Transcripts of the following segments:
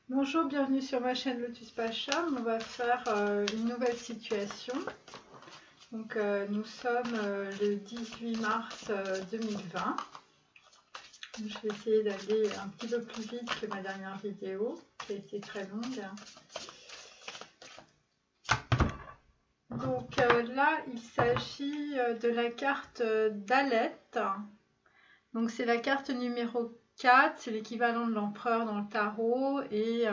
Bonjour, bienvenue sur ma chaîne Lotus Pacham. On va faire une nouvelle situation. Donc, nous sommes le 18 mars 2020. Je vais essayer d'aller un petit peu plus vite que ma dernière vidéo, qui a été très longue. Donc là, il s'agit de la carte d'Alette. Donc, c'est la carte numéro 4, c'est l'équivalent de l'empereur dans le tarot et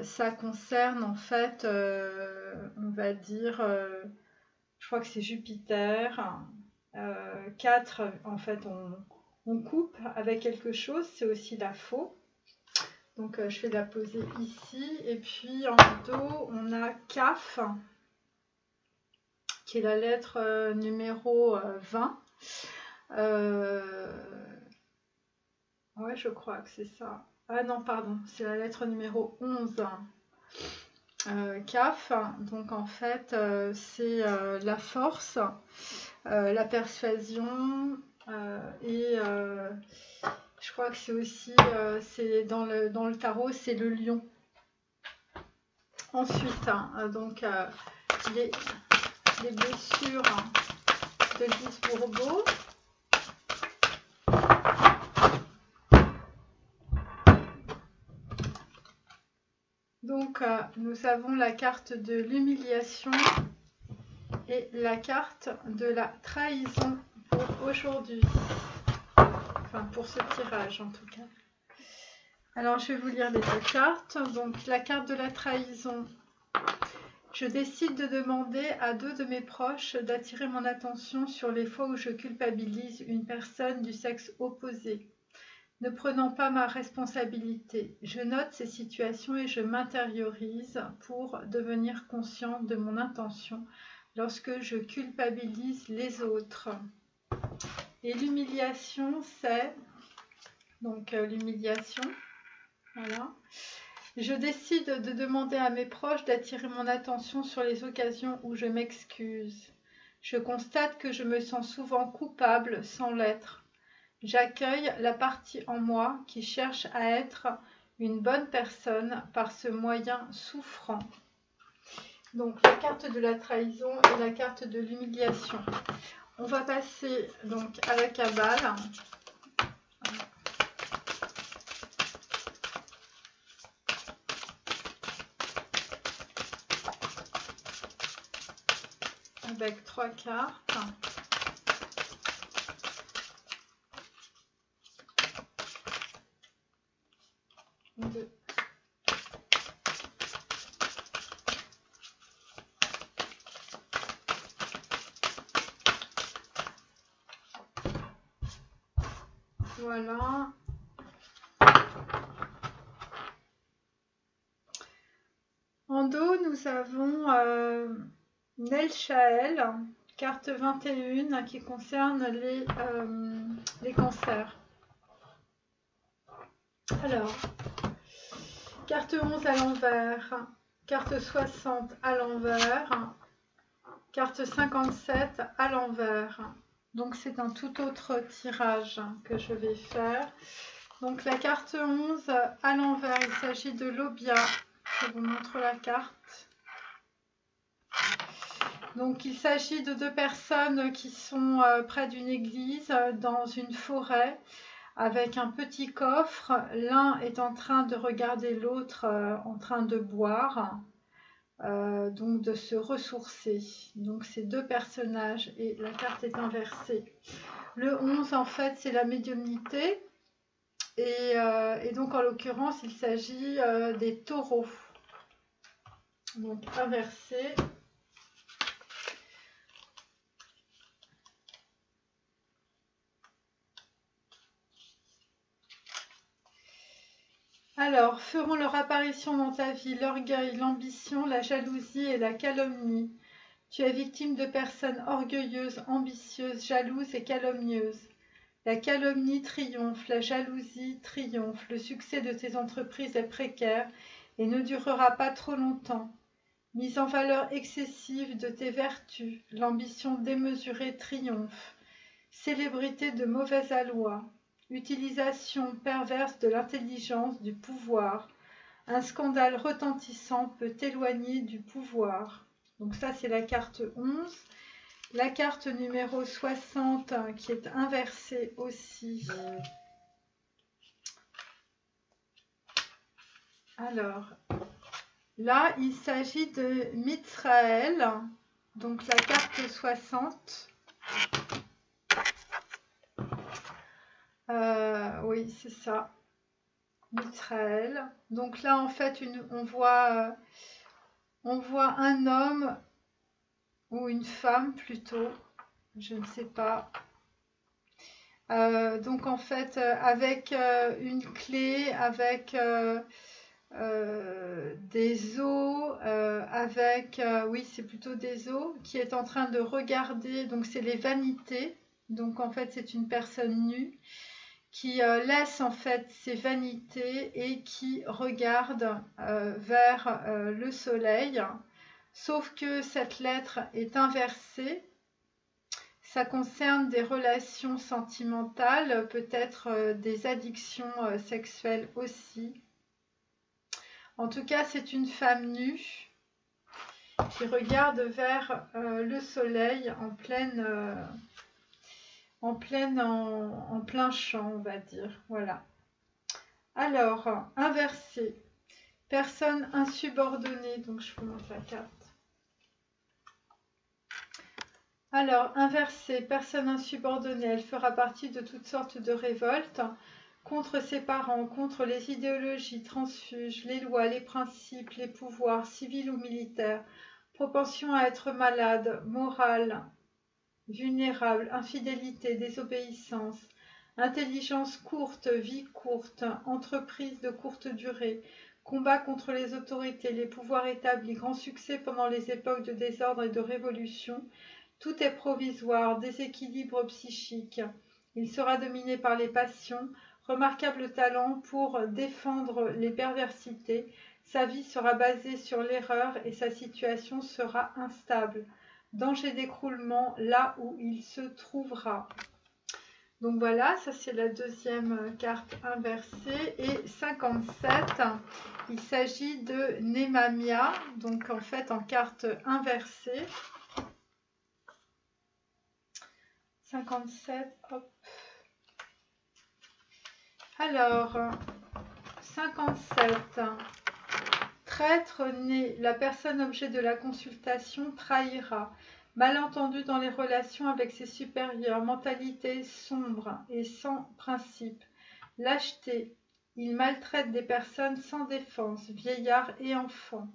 ça concerne en fait, on va dire, je crois que c'est Jupiter. 4, en fait, on coupe avec quelque chose, c'est aussi la faux. Donc je vais la poser ici. Et puis en dos, on a CAF, qui est la lettre numéro 20. Ouais, je crois que c'est ça. Ah non, pardon, c'est la lettre numéro 11. CAF, donc en fait, c'est la force, la persuasion et je crois que c'est aussi, c'est dans le tarot, c'est le lion. Ensuite, donc les blessures de Lise Bourbeau. Donc, nous avons la carte de l'humiliation et la carte de la trahison pour aujourd'hui. Enfin, pour ce tirage en tout cas. Alors, je vais vous lire les deux cartes. Donc, la carte de la trahison. Je décide de demander à 2 de mes proches d'attirer mon attention sur les fois où je culpabilise une personne du sexe opposé, ne prenant pas ma responsabilité. Je note ces situations et je m'intériorise pour devenir consciente de mon intention lorsque je culpabilise les autres. Et l'humiliation, c'est donc l'humiliation. Voilà. Je décide de demander à mes proches d'attirer mon attention sur les occasions où je m'excuse. Je constate que je me sens souvent coupable sans l'être. J'accueille la partie en moi qui cherche à être une bonne personne par ce moyen souffrant. Donc la carte de la trahison et la carte de l'humiliation. On va passer donc à la Kabbale. Avec 3 cartes. Deux. Voilà. En dos, nous avons Nel Shael, carte 21 qui concerne les cancers. Alors, carte 11 à l'envers, carte 60 à l'envers, carte 57 à l'envers. Donc c'est un tout autre tirage que je vais faire. Donc la carte 11 à l'envers, il s'agit de l'Obia. Je vous montre la carte. Donc il s'agit de 2 personnes qui sont près d'une église, dans une forêt, avec un petit coffre. L'un est en train de regarder l'autre en train de boire, donc de se ressourcer. Donc c'est 2 personnages et la carte est inversée. Le 11 en fait c'est la médiumnité et donc en l'occurrence il s'agit des taureaux. Donc inversé. Alors, feront leur apparition dans ta vie l'orgueil, l'ambition, la jalousie et la calomnie. Tu es victime de personnes orgueilleuses, ambitieuses, jalouses et calomnieuses. La calomnie triomphe, la jalousie triomphe, le succès de tes entreprises est précaire et ne durera pas trop longtemps. Mise en valeur excessive de tes vertus, l'ambition démesurée triomphe. Célébrité de mauvaise aloi. Utilisation perverse de l'intelligence, du pouvoir, Un scandale retentissant peut t'éloigner du pouvoir. Donc ça, c'est la carte 11. La carte numéro 60 qui est inversée aussi. Alors, là, il s'agit de Mitsraël. Donc la carte 60. Oui, c'est ça. Mitsraël. Donc là, en fait, on voit un homme ou une femme plutôt, je ne sais pas. Donc en fait, avec une clé, avec des os, oui, c'est plutôt des os, qui est en train de regarder, donc c'est les vanités. Donc en fait, c'est une personne nue qui laisse en fait ses vanités et qui regarde vers le soleil. Sauf que cette lettre est inversée. Ça concerne des relations sentimentales, peut-être des addictions sexuelles aussi. En tout cas, c'est une femme nue qui regarde vers le soleil en plein champ, on va dire. Voilà. Alors, inversé. Personne insubordonnée. Donc, je vous montre la carte. Alors, inversée, personne insubordonnée, elle fera partie de toutes sortes de révoltes contre ses parents, contre les idéologies transfuges, les lois, les principes, les pouvoirs civils ou militaires, propension à être malade, morale, vulnérable, infidélité, désobéissance, intelligence courte, vie courte, entreprise de courte durée, combat contre les autorités, les pouvoirs établis, grand succès pendant les époques de désordre et de révolution. Tout est provisoire, déséquilibre psychique. Il sera dominé par les passions, remarquable talent pour défendre les perversités. Sa vie sera basée sur l'erreur et sa situation sera instable. Danger d'écroulement là où il se trouvera. Donc voilà, ça c'est la deuxième carte inversée. Et 57, il s'agit de Nemamia, donc en fait en carte inversée. 57, hop. Alors, 57. Traître né, la personne objet de la consultation trahira. Malentendu dans les relations avec ses supérieurs, mentalité sombre et sans principe. Lâcheté, il maltraite des personnes sans défense, vieillards et enfants.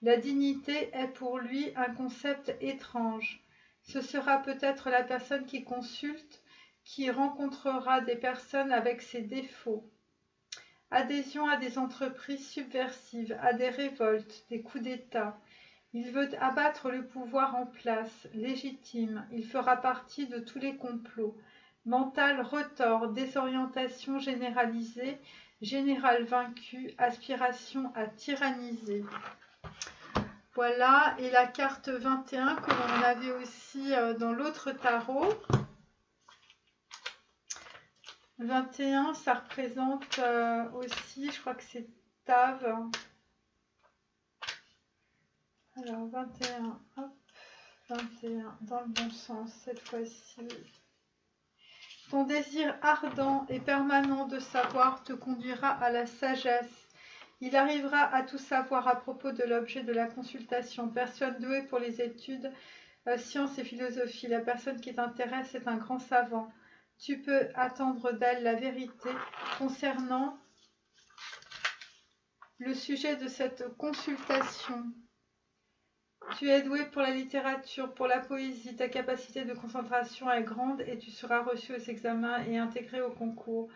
La dignité est pour lui un concept étrange. Ce sera peut-être la personne qui consulte, qui rencontrera des personnes avec ses défauts. Adhésion à des entreprises subversives, à des révoltes, des coups d'État. Il veut abattre le pouvoir en place, légitime. Il fera partie de tous les complots. Mental retort, désorientation généralisée, général vaincu, aspiration à tyranniser. Voilà, et la carte 21 que l'on avait aussi dans l'autre tarot. 21, ça représente aussi, je crois que c'est Tav. Alors 21, hop, 21, dans le bon sens cette fois-ci. Ton désir ardent et permanent de savoir te conduira à la sagesse. Il arrivera à tout savoir à propos de l'objet de la consultation. Personne douée pour les études, sciences et philosophie. La personne qui t'intéresse est un grand savant. Tu peux attendre d'elle la vérité concernant le sujet de cette consultation. Tu es doué pour la littérature, pour la poésie. Ta capacité de concentration est grande et tu seras reçu aux examens et intégré au concours.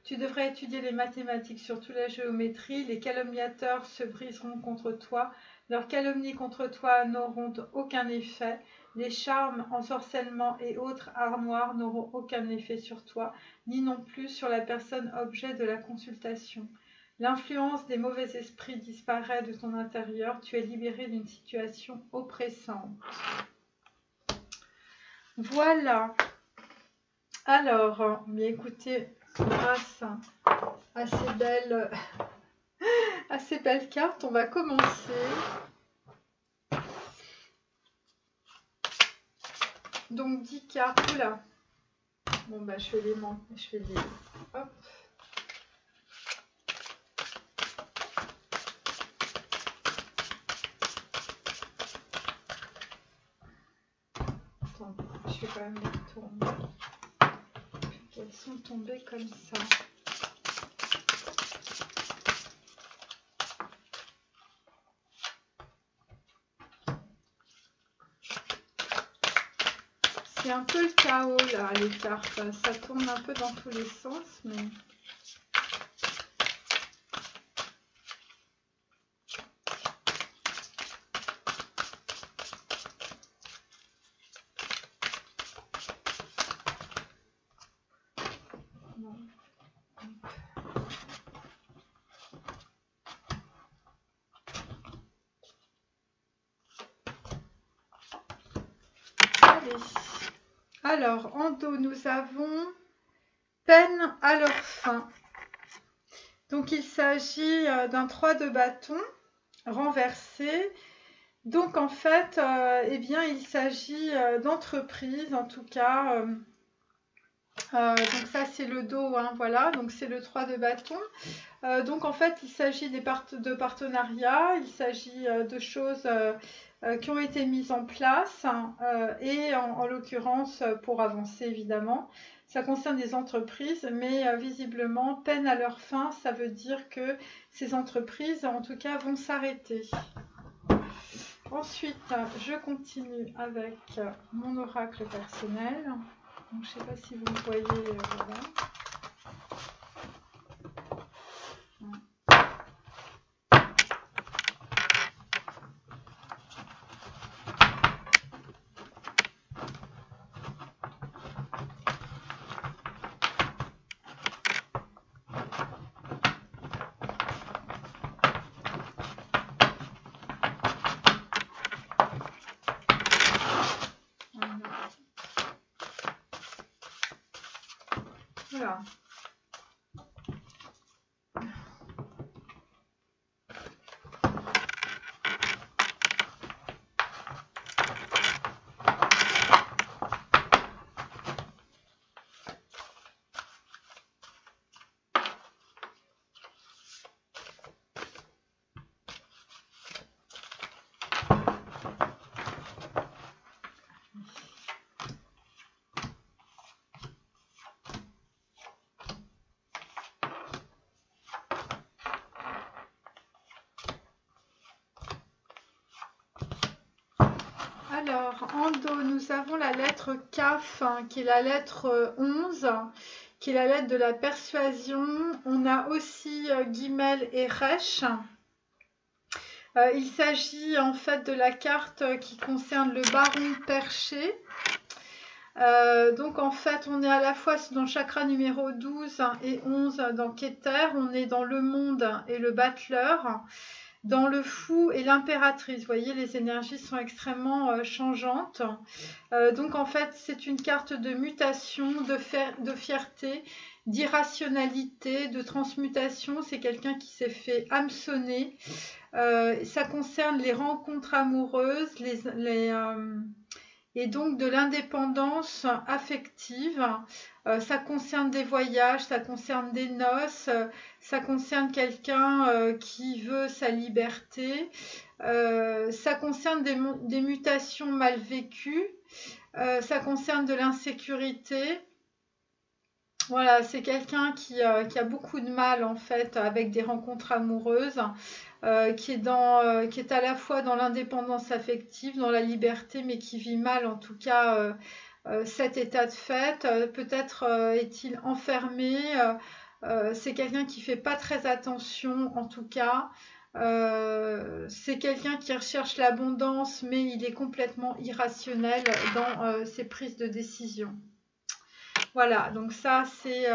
Tu devrais étudier les mathématiques, surtout la géométrie. Les calomniateurs se briseront contre toi. Leurs calomnies contre toi n'auront aucun effet. Les charmes, ensorcellement et autres arts noirs n'auront aucun effet sur toi, ni non plus sur la personne objet de la consultation. L'influence des mauvais esprits disparaît de ton intérieur. Tu es libéré d'une situation oppressante. Voilà. Alors, bien écoutez, grâce à assez belle carte. On va commencer. Donc 10 cartes. Oula. Bon bah je fais les mains. Je fais les. Hop. Attendez, je vais quand même les retourner. Elles sont tombées comme ça. C'est un peu le chaos là, les cartes. Ça tourne un peu dans tous les sens, mais... Bon. Allez. Alors, en dos, nous avons peine à leur fin. Donc, il s'agit d'un 3 de bâton renversé. Donc, en fait, eh bien, il s'agit d'entreprise, en tout cas. Donc, ça, c'est le dos, hein, voilà. Donc, c'est le 3 de bâton. Donc, en fait, il s'agit de partenariats. Il s'agit de choses... qui ont été mises en place et en l'occurrence pour avancer évidemment. Ça concerne des entreprises mais visiblement peine à leur fin, ça veut dire que ces entreprises en tout cas vont s'arrêter. Ensuite, je continue avec mon oracle personnel. Donc, je ne sais pas si vous me voyez, voilà. Voilà. Alors, en dos, nous avons la lettre Kaf, qui est la lettre 11, qui est la lettre de la persuasion. On a aussi Guimel et Resh. Il s'agit en fait de la carte qui concerne le baron perché. Donc en fait, on est à la fois dans le chakra numéro 12 et 11 dans Keter. On est dans le monde et le battleur. Dans le fou et l'impératrice, vous voyez, les énergies sont extrêmement changeantes. Donc en fait, c'est une carte de mutation, de fierté, d'irrationalité, de transmutation. C'est quelqu'un qui s'est fait hameçonner. Ça concerne les rencontres amoureuses, et donc de l'indépendance affective. Ça concerne des voyages, ça concerne des noces, ça concerne quelqu'un qui veut sa liberté, ça concerne des mutations mal vécues, ça concerne de l'insécurité. Voilà, c'est quelqu'un qui a beaucoup de mal en fait avec des rencontres amoureuses, qui est à la fois dans l'indépendance affective, dans la liberté, mais qui vit mal en tout cas cet état de fait. Peut-être est-il enfermé. C'est quelqu'un qui fait pas très attention en tout cas. C'est quelqu'un qui recherche l'abondance, mais il est complètement irrationnel dans ses prises de décision. Voilà, donc ça c'est...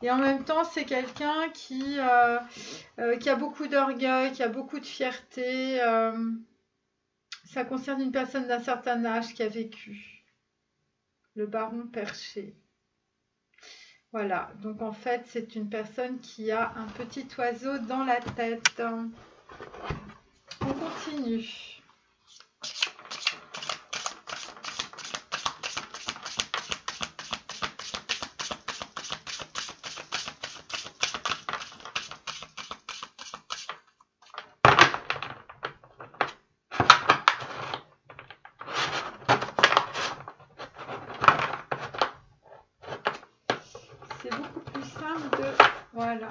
Et en même temps, c'est quelqu'un qui a beaucoup d'orgueil, qui a beaucoup de fierté. Ça concerne une personne d'un certain âge qui a vécu. Le baron perché. Voilà, donc en fait, c'est une personne qui a un petit oiseau dans la tête. On continue. C'est beaucoup plus simple de... Voilà.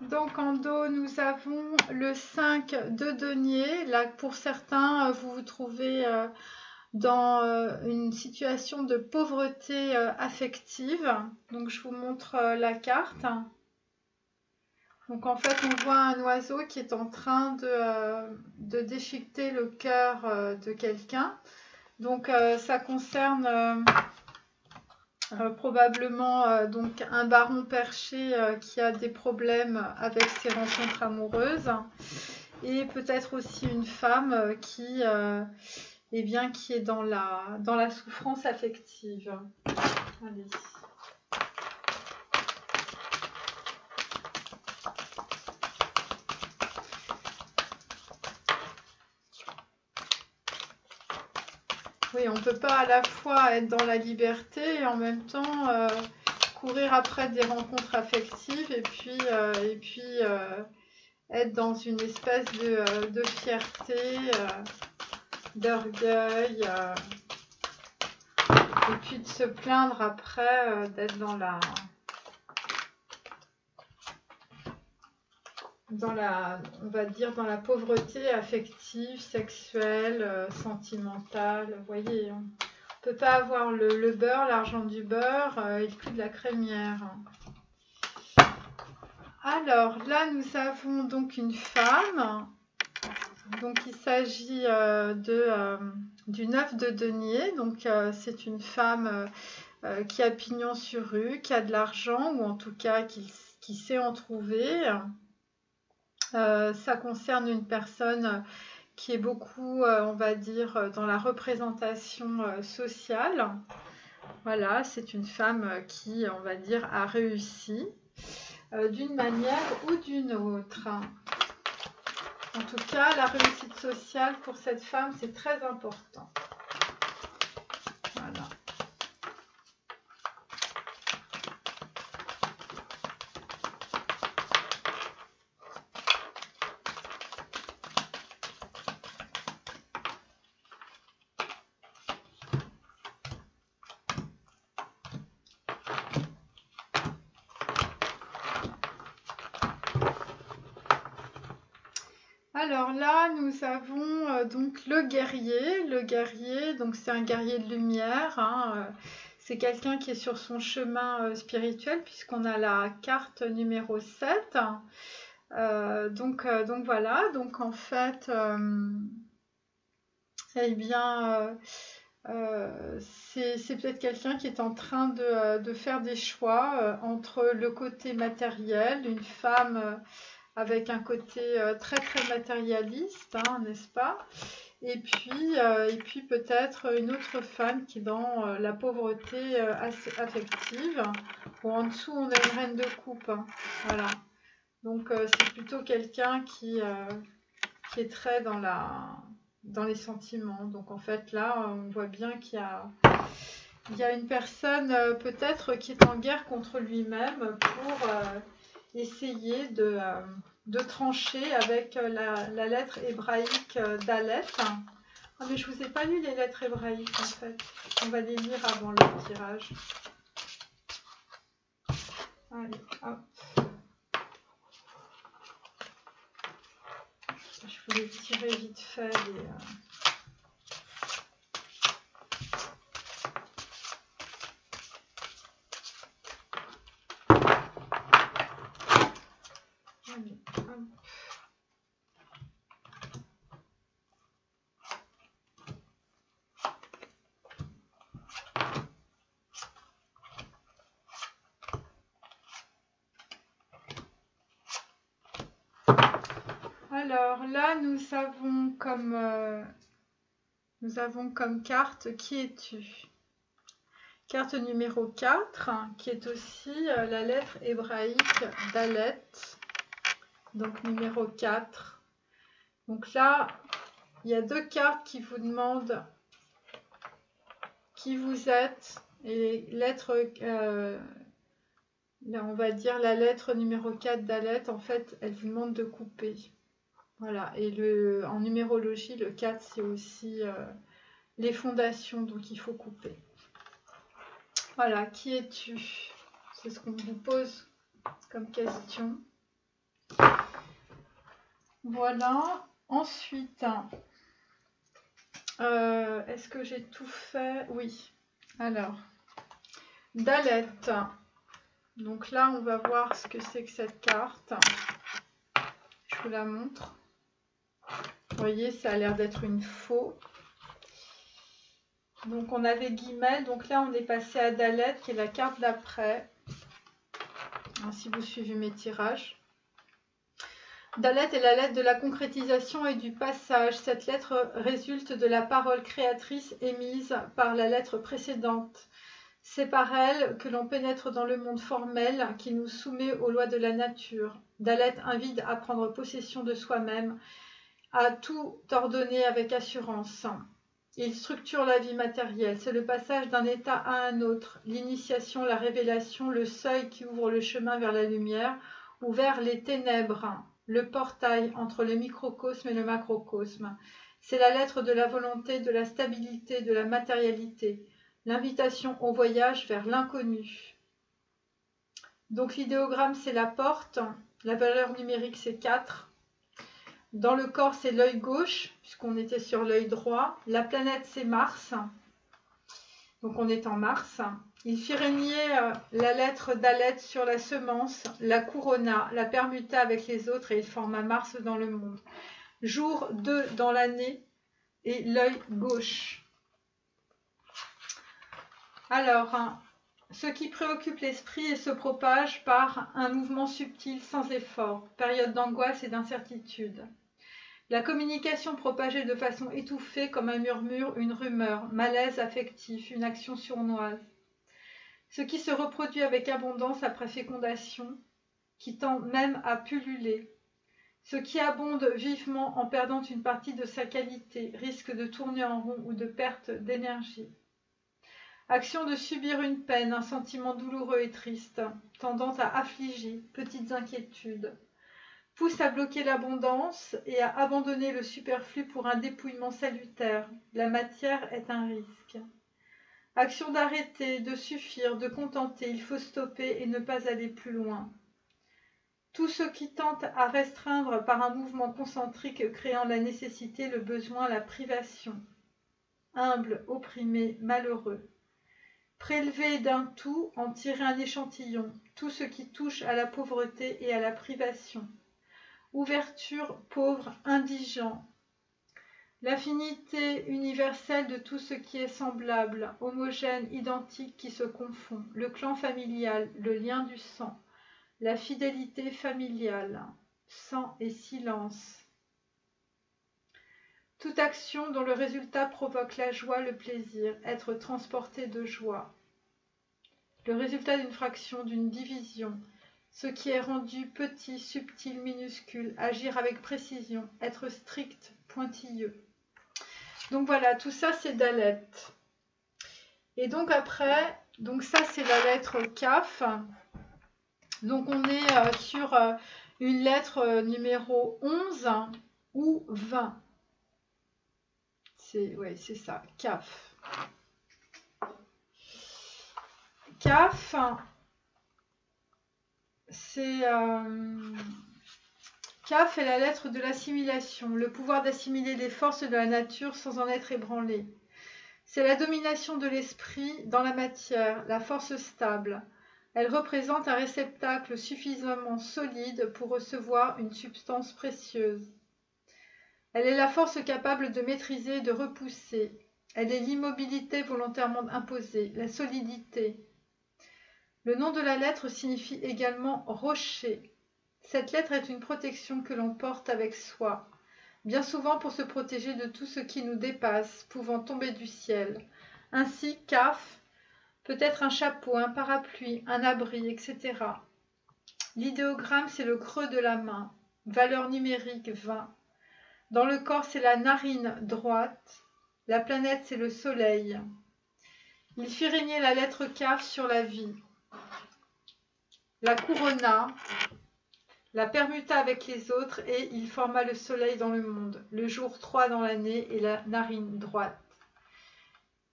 Donc en dos, nous avons le 5 de denier. Là, pour certains, vous vous trouvez dans une situation de pauvreté affective. Donc je vous montre la carte. Donc en fait, on voit un oiseau qui est en train de déchiqueter le cœur de quelqu'un. Donc ça concerne... probablement donc un baron perché qui a des problèmes avec ses rencontres amoureuses et peut-être aussi une femme qui, eh bien, qui est dans la souffrance affective. Allez. Oui, on ne peut pas à la fois être dans la liberté et en même temps courir après des rencontres affectives et puis être dans une espèce de fierté, d'orgueil, et puis de se plaindre après d'être on va dire, dans la pauvreté affective, sexuelle, sentimentale. Vous voyez, on ne peut pas avoir le beurre, l'argent du beurre et le prix de la crémière. Alors là, nous avons donc une femme. Donc il s'agit du 9 de denier. Donc c'est une femme qui a pignon sur rue, qui a de l'argent, ou en tout cas qui sait en trouver. Ça concerne une personne qui est beaucoup, on va dire, dans la représentation sociale. Voilà, c'est une femme qui, on va dire, a réussi d'une manière ou d'une autre. En tout cas, la réussite sociale pour cette femme, c'est très important. Voilà. Alors là, nous avons donc le guerrier. Le guerrier, donc c'est un guerrier de lumière. Hein, c'est quelqu'un qui est sur son chemin spirituel, puisqu'on a la carte numéro 7. Donc voilà, donc en fait, eh bien, c'est peut-être quelqu'un qui est en train de faire des choix entre le côté matériel, une femme avec un côté très très matérialiste, hein, n'est-ce pas? Et puis peut-être une autre femme qui est dans la pauvreté affective. Bon, en dessous, on a une reine de coupe. Hein, voilà. Donc c'est plutôt quelqu'un qui est très dans les sentiments. Donc en fait là, on voit bien qu'il y a une personne peut-être qui est en guerre contre lui-même pour essayer de trancher avec la lettre hébraïque d'Aleph. Ah, mais je vous ai pas lu les lettres hébraïques en fait. On va les lire avant le tirage. Allez, hop. Je voulais tirer vite fait les... Alors là, nous avons comme carte qui es-tu? Carte numéro 4, qui est aussi la lettre hébraïque Dalet. Donc numéro 4. Donc là, il y a 2 cartes qui vous demandent qui vous êtes. Et lettre, là, on va dire la lettre numéro 4 Dalet, en fait, elle vous demande de couper. Voilà. Et en numérologie, le 4, c'est aussi les fondations, donc il faut couper. Voilà, qui es-tu? C'est ce qu'on vous pose comme question. Voilà. Ensuite, est-ce que j'ai tout fait? Oui. Alors, Dalet. Donc là, on va voir ce que c'est que cette carte. Je vous la montre. Vous voyez, ça a l'air d'être une faux. Donc on avait Guimel. Donc là, on est passé à Dalet, qui est la carte d'après. Si vous suivez mes tirages. Dalet est la lettre de la concrétisation et du passage. Cette lettre résulte de la parole créatrice émise par la lettre précédente. C'est par elle que l'on pénètre dans le monde formel qui nous soumet aux lois de la nature. Dalet invite à prendre possession de soi-même, à tout ordonner avec assurance. Il structure la vie matérielle. C'est le passage d'un état à un autre, l'initiation, la révélation, le seuil qui ouvre le chemin vers la lumière ou vers les ténèbres, le portail entre le microcosme et le macrocosme. C'est la lettre de la volonté, de la stabilité, de la matérialité, l'invitation au voyage vers l'inconnu. Donc l'idéogramme, c'est la porte, la valeur numérique, c'est 4. Dans le corps, c'est l'œil gauche, puisqu'on était sur l'œil droit. La planète, c'est Mars. Donc on est en Mars. Il fit régner la lettre Dalet sur la semence, la couronna, la permuta avec les autres et il forma Mars dans le monde. Jour 2 dans l'année et l'œil gauche. Alors, ce qui préoccupe l'esprit et se propage par un mouvement subtil sans effort, période d'angoisse et d'incertitude. La communication propagée de façon étouffée comme un murmure, une rumeur, malaise affectif, une action sournoise. Ce qui se reproduit avec abondance après fécondation, qui tend même à pulluler. Ce qui abonde vivement en perdant une partie de sa qualité, risque de tourner en rond ou de perte d'énergie. Action de subir une peine, un sentiment douloureux et triste, tendant à affliger, petites inquiétudes. Pousse à bloquer l'abondance et à abandonner le superflu pour un dépouillement salutaire. La matière est un risque. Action d'arrêter, de suffire, de contenter, il faut stopper et ne pas aller plus loin. Tout ce qui tente à restreindre par un mouvement concentrique créant la nécessité, le besoin, la privation. Humble, opprimé, malheureux. Prélever d'un tout, en tirer un échantillon, tout ce qui touche à la pauvreté et à la privation. Ouverture, pauvre, indigent. L'affinité universelle de tout ce qui est semblable, homogène, identique, qui se confond. Le clan familial, le lien du sang. La fidélité familiale. Sang et silence. Toute action dont le résultat provoque la joie, le plaisir, être transporté de joie. Le résultat d'une fraction, d'une division. Ce qui est rendu petit, subtil, minuscule, agir avec précision, être strict, pointilleux. Donc voilà, tout ça c'est Dalet. Et donc après, donc ça c'est la lettre Kaf. Donc on est sur une lettre numéro 11 ou 20. C'est ça, Kaf. Kaf, c'est Kaf est la lettre de l'assimilation, le pouvoir d'assimiler les forces de la nature sans en être ébranlé. C'est la domination de l'esprit dans la matière, la force stable. Elle représente un réceptacle suffisamment solide pour recevoir une substance précieuse. Elle est la force capable de maîtriser et de repousser. Elle est l'immobilité volontairement imposée, la solidité. Le nom de la lettre signifie également rocher. Cette lettre est une protection que l'on porte avec soi, bien souvent pour se protéger de tout ce qui nous dépasse, pouvant tomber du ciel. Ainsi, Kaf peut être un chapeau, un parapluie, un abri, etc. L'idéogramme, c'est le creux de la main. Valeur numérique 20. Dans le corps, c'est la narine droite. La planète, c'est le soleil. Il fit régner la lettre Kaf sur la vie. La couronna, la permuta avec les autres et il forma le soleil dans le monde, le jour 3 dans l'année et la narine droite.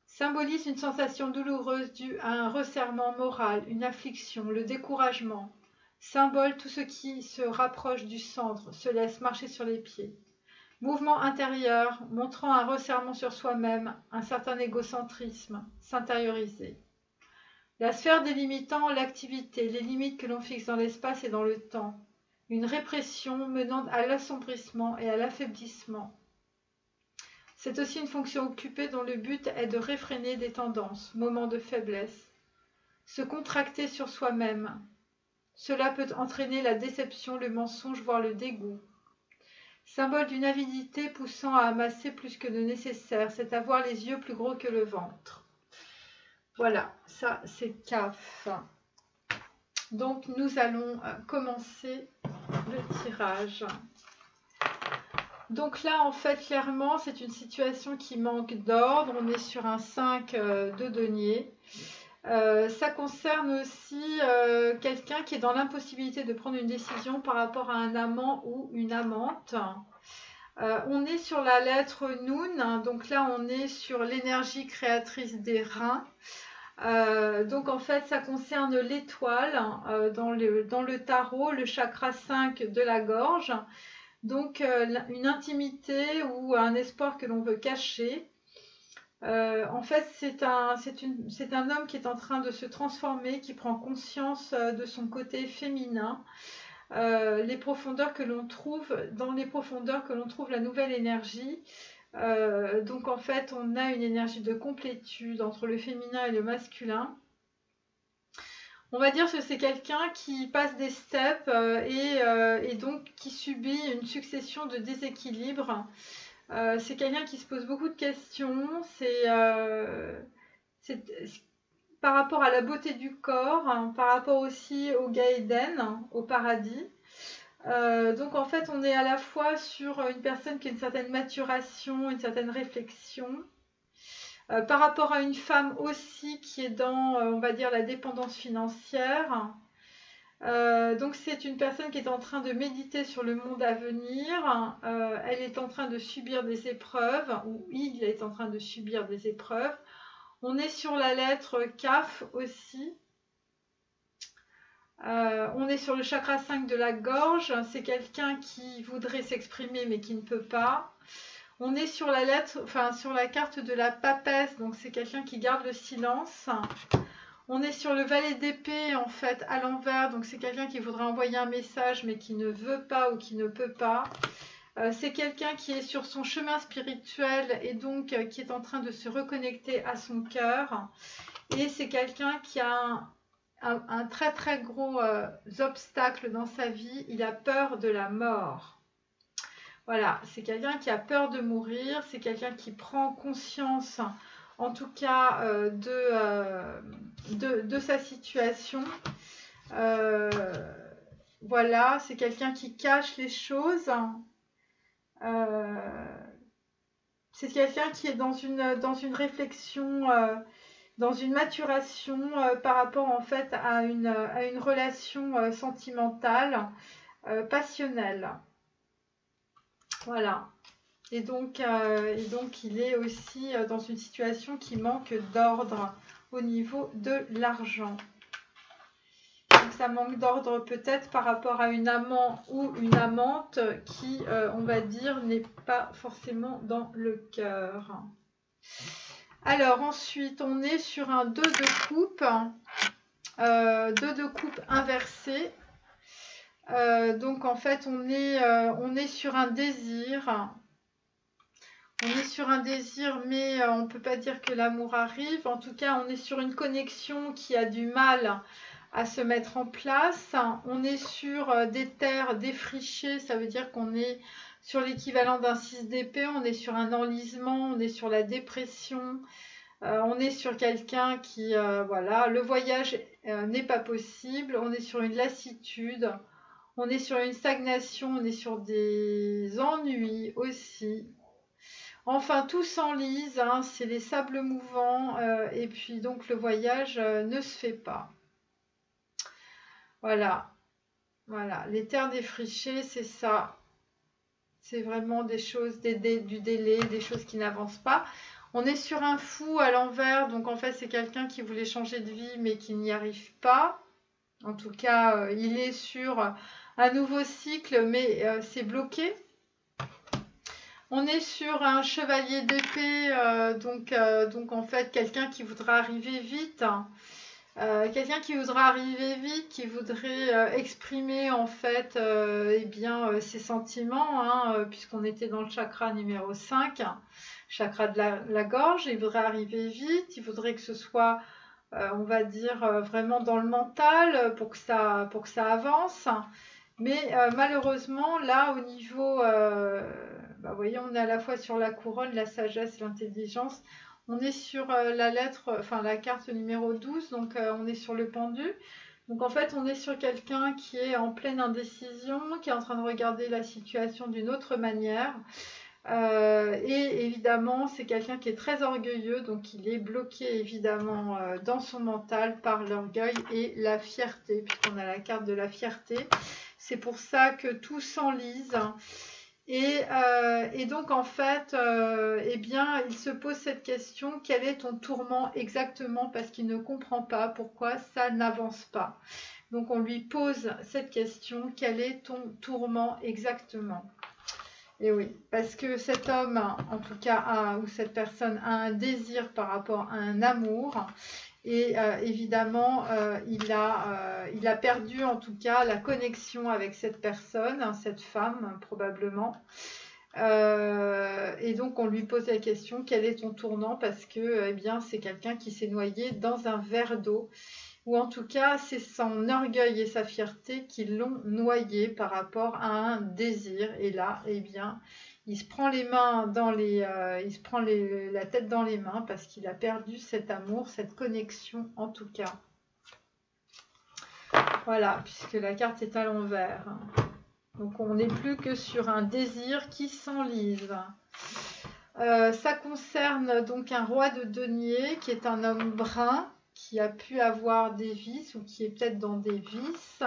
Symbolise une sensation douloureuse due à un resserrement moral, une affliction, le découragement. Symbole tout ce qui se rapproche du centre, se laisse marcher sur les pieds. Mouvement intérieur, montrant un resserrement sur soi-même, un certain égocentrisme, s'intérioriser. La sphère délimitant l'activité, les limites que l'on fixe dans l'espace et dans le temps. Une répression menant à l'assombrissement et à l'affaiblissement. C'est aussi une fonction occupée dont le but est de réfréner des tendances, moments de faiblesse. Se contracter sur soi-même. Cela peut entraîner la déception, le mensonge, voire le dégoût. Symbole d'une avidité poussant à amasser plus que de nécessaire, c'est avoir les yeux plus gros que le ventre. Voilà, ça c'est Kaf. Donc nous allons commencer le tirage. Donc là, en fait, clairement, c'est une situation qui manque d'ordre. On est sur un 5 de denier. Ça concerne aussi quelqu'un qui est dans l'impossibilité de prendre une décision par rapport à un amant ou une amante. On est sur la lettre Noun. Donc là, on est sur l'énergie créatrice des reins. Donc en fait, ça concerne l'étoile dans le tarot, le chakra 5 de la gorge. Donc une intimité ou un espoir que l'on veut cacher. En fait, c'est un homme qui est en train de se transformer, qui prend conscience de son côté féminin, les profondeurs que l'on trouve, dans les profondeurs que l'on trouve la nouvelle énergie. Donc en fait, on a une énergie de complétude entre le féminin et le masculin. On va dire que c'est quelqu'un qui passe des steps et donc qui subit une succession de déséquilibres. C'est quelqu'un qui se pose beaucoup de questions. C'est par rapport à la beauté du corps, hein, par rapport aussi au Gaïden, hein, au paradis. Donc en fait, on est à la fois sur une personne qui a une certaine maturation, une certaine réflexion. Par rapport à une femme aussi qui est dans, on va dire, la dépendance financière. Donc c'est une personne qui est en train de méditer sur le monde à venir. Elle est en train de subir des épreuves, ou il est en train de subir des épreuves. On est sur la lettre Kaf aussi. On est sur le chakra 5 de la gorge. C'est quelqu'un qui voudrait s'exprimer mais qui ne peut pas. On est sur la lettre, enfin sur la carte de la papesse, donc c'est quelqu'un qui garde le silence. On est sur le valet d'épée en fait à l'envers, donc c'est quelqu'un qui voudrait envoyer un message mais qui ne veut pas ou qui ne peut pas. C'est quelqu'un qui est sur son chemin spirituel et donc qui est en train de se reconnecter à son cœur. Et c'est quelqu'un qui a un très très gros obstacle dans sa vie, il a peur de la mort. Voilà, c'est quelqu'un qui a peur de mourir, c'est quelqu'un qui prend conscience, en tout cas, de sa situation. Voilà, c'est quelqu'un qui cache les choses. C'est quelqu'un qui est dans une réflexion, dans une maturation par rapport en fait à une relation sentimentale, passionnelle. Voilà. Et donc il est aussi dans une situation qui manque d'ordre au niveau de l'argent. Donc ça manque d'ordre peut-être par rapport à une amant ou une amante qui, on va dire, n'est pas forcément dans le cœur. Alors ensuite, on est sur un 2 de coupe. 2 de coupe inversé. Donc en fait, on est sur un désir. On est sur un désir, mais on ne peut pas dire que l'amour arrive. En tout cas, on est sur une connexion qui a du mal à se mettre en place. On est sur des terres défrichées, ça veut dire qu'on est sur l'équivalent d'un 6 d'épée, on est sur un enlisement, on est sur la dépression, on est sur quelqu'un qui, voilà, le voyage n'est pas possible, on est sur une lassitude, on est sur une stagnation, on est sur des ennuis aussi. Enfin, tout s'enlise, hein, c'est les sables mouvants, et puis donc le voyage ne se fait pas. Voilà, voilà, les terres défrichées, c'est ça. C'est vraiment des choses, du délai, des choses qui n'avancent pas. On est sur un fou à l'envers, donc en fait c'est quelqu'un qui voulait changer de vie mais qui n'y arrive pas. En tout cas, il est sur un nouveau cycle mais c'est bloqué. On est sur un chevalier d'épée, donc en fait quelqu'un qui voudra arriver vite. Quelqu'un qui voudra arriver vite, qui voudrait exprimer en fait ses sentiments, hein, puisqu'on était dans le chakra numéro 5, chakra de la gorge, il voudrait arriver vite, il voudrait que ce soit, on va dire, vraiment dans le mental pour que ça avance. Mais malheureusement, là, au niveau, vous voyez, on est à la fois sur la couronne, la sagesse, l'intelligence. On est sur la lettre, enfin la carte numéro 12, donc on est sur le pendu. Donc en fait, on est sur quelqu'un qui est en pleine indécision, qui est en train de regarder la situation d'une autre manière. Et évidemment, c'est quelqu'un qui est très orgueilleux, donc il est bloqué évidemment dans son mental par l'orgueil et la fierté, puisqu'on a la carte de la fierté. C'est pour ça que tout s'enlise. Et donc en fait, il se pose cette question, quel est ton tourment exactement, parce qu'il ne comprend pas pourquoi ça n'avance pas. Donc on lui pose cette question, quel est ton tourment exactement? Et oui, parce que cet homme, en tout cas, ou cette personne a un désir par rapport à un amour. Et évidemment, il a perdu en tout cas la connexion avec cette personne, cette femme probablement. Et donc on lui pose la question, quel est ton tournant? Parce que c'est quelqu'un qui s'est noyé dans un verre d'eau. Ou en tout cas, c'est son orgueil et sa fierté qui l'ont noyé par rapport à un désir. Et là, il se prend les mains il se prend la tête dans les mains parce qu'il a perdu cet amour, cette connexion en tout cas. Voilà, puisque la carte est à l'envers. Donc on n'est plus que sur un désir qui s'enlise. Ça concerne donc un roi de denier qui est un homme brun, qui a pu avoir des vices ou qui est peut-être dans des vices.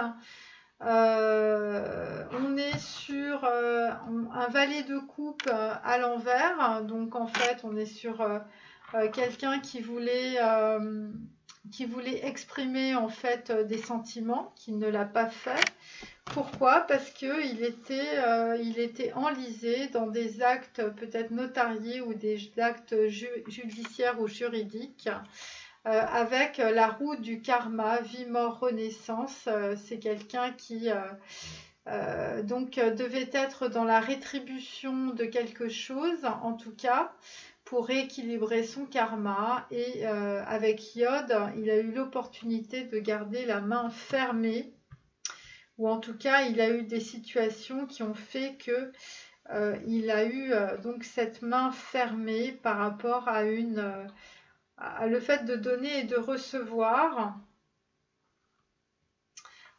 On est sur un valet de coupe à l'envers. Donc en fait, on est sur quelqu'un qui voulait exprimer en fait des sentiments, qui ne l'a pas fait. Pourquoi? Parce qu'il était enlisé dans des actes peut-être notariés ou des actes judiciaires ou juridiques. Avec la roue du karma, vie, mort, renaissance. C'est quelqu'un qui devait être dans la rétribution de quelque chose, en tout cas, pour rééquilibrer son karma. Et avec Yod, il a eu l'opportunité de garder la main fermée, ou en tout cas, il a eu des situations qui ont fait que il a eu donc cette main fermée par rapport à le fait de donner et de recevoir.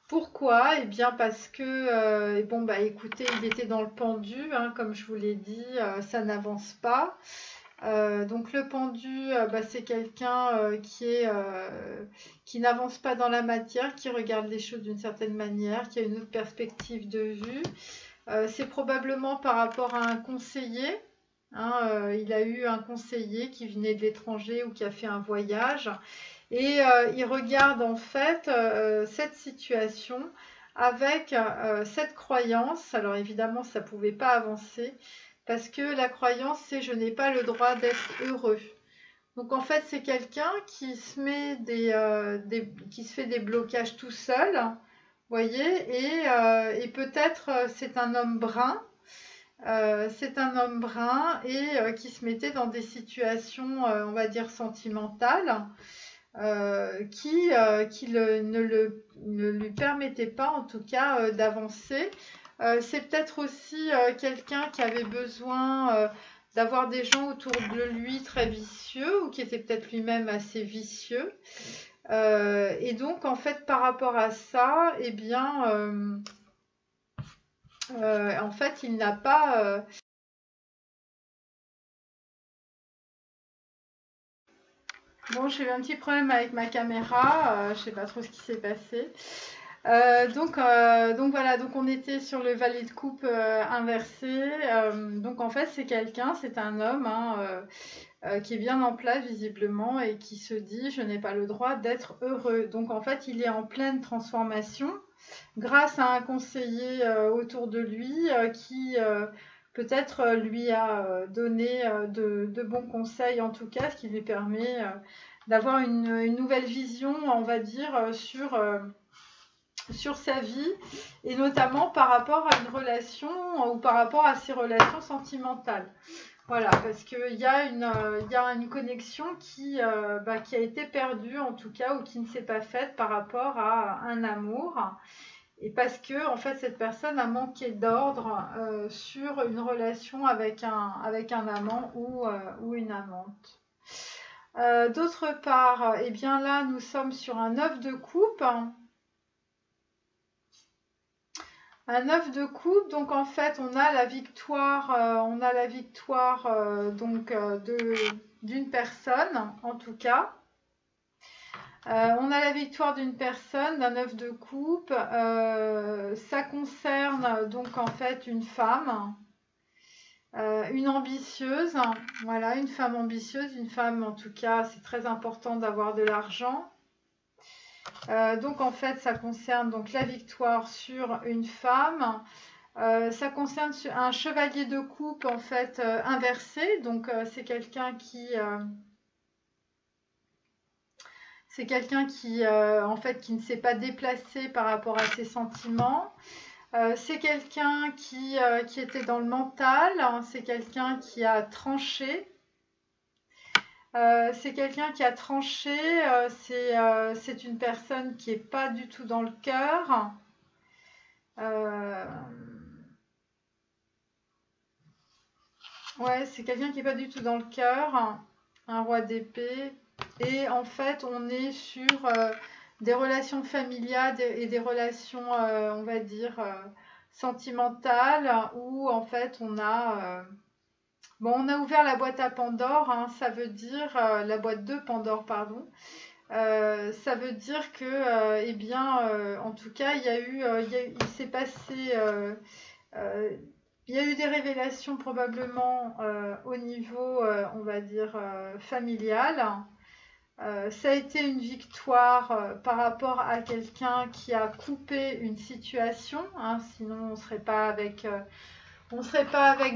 Pourquoi? Eh bien parce que, écoutez, il était dans le pendu, hein, comme je vous l'ai dit, ça n'avance pas. Donc le pendu, c'est quelqu'un qui n'avance pas dans la matière, qui regarde les choses d'une certaine manière, qui a une autre perspective de vue. C'est probablement par rapport à un conseiller. Hein, il a eu un conseiller qui venait de l'étranger ou qui a fait un voyage et il regarde en fait cette situation avec cette croyance. Alors évidemment, ça ne pouvait pas avancer parce que la croyance, c'est je n'ai pas le droit d'être heureux. Donc en fait, c'est quelqu'un qui se met qui se fait des blocages tout seul, voyez, et peut-être c'est un homme brun. C'est un homme brun et qui se mettait dans des situations, on va dire, sentimentales. ne lui permettait pas, en tout cas, d'avancer. C'est peut-être aussi quelqu'un qui avait besoin d'avoir des gens autour de lui très vicieux ou qui était peut-être lui-même assez vicieux. Et donc, en fait, par rapport à ça, eh bien, en fait, il n'a pas... Bon, j'ai eu un petit problème avec ma caméra, je sais pas trop ce qui s'est passé. Donc voilà, donc on était sur le valet de coupe inversé. Donc en fait, c'est quelqu'un, c'est un homme hein, qui est bien en place visiblement et qui se dit je n'ai pas le droit d'être heureux. Donc en fait, il est en pleine transformation grâce à un conseiller autour de lui qui peut-être lui a donné de bons conseils en tout cas, ce qui lui permet d'avoir une nouvelle vision, on va dire, sur sa vie et notamment par rapport à une relation ou par rapport à ses relations sentimentales. Voilà, parce qu'il y a une connexion qui a été perdue en tout cas ou qui ne s'est pas faite par rapport à un amour. Et parce que en fait cette personne a manqué d'ordre sur une relation avec un amant ou une amante. D'autre part, eh bien là nous sommes sur un 9 de coupe. Un 9 de coupe, donc en fait on a la victoire, d'une personne en tout cas. On a la victoire d'une personne, d'un 9 de coupe. Ça concerne donc en fait une femme, une ambitieuse. Voilà, une femme ambitieuse, une femme en tout cas, c'est très important d'avoir de l'argent. Donc en fait, ça concerne donc la victoire sur une femme. Ça concerne un chevalier de coupe en fait inversé. Donc c'est quelqu'un qui en fait, qui ne s'est pas déplacé par rapport à ses sentiments. C'est quelqu'un qui était dans le mental. Hein, c'est quelqu'un qui a tranché. C'est quelqu'un qui a tranché. C'est une personne qui n'est pas du tout dans le cœur. Ouais, c'est quelqu'un qui n'est pas du tout dans le cœur. Un roi d'épée. Et en fait, on est sur des relations familiales et des relations, on va dire, sentimentales, où en fait, on a ouvert la boîte à Pandore, hein, ça veut dire, la boîte de Pandore, pardon. Ça veut dire que, eh bien, en tout cas, il s'est passé, il y a eu des révélations probablement au niveau, on va dire, familial. Ça a été une victoire par rapport à quelqu'un qui a coupé une situation, hein, sinon on ne serait pas avec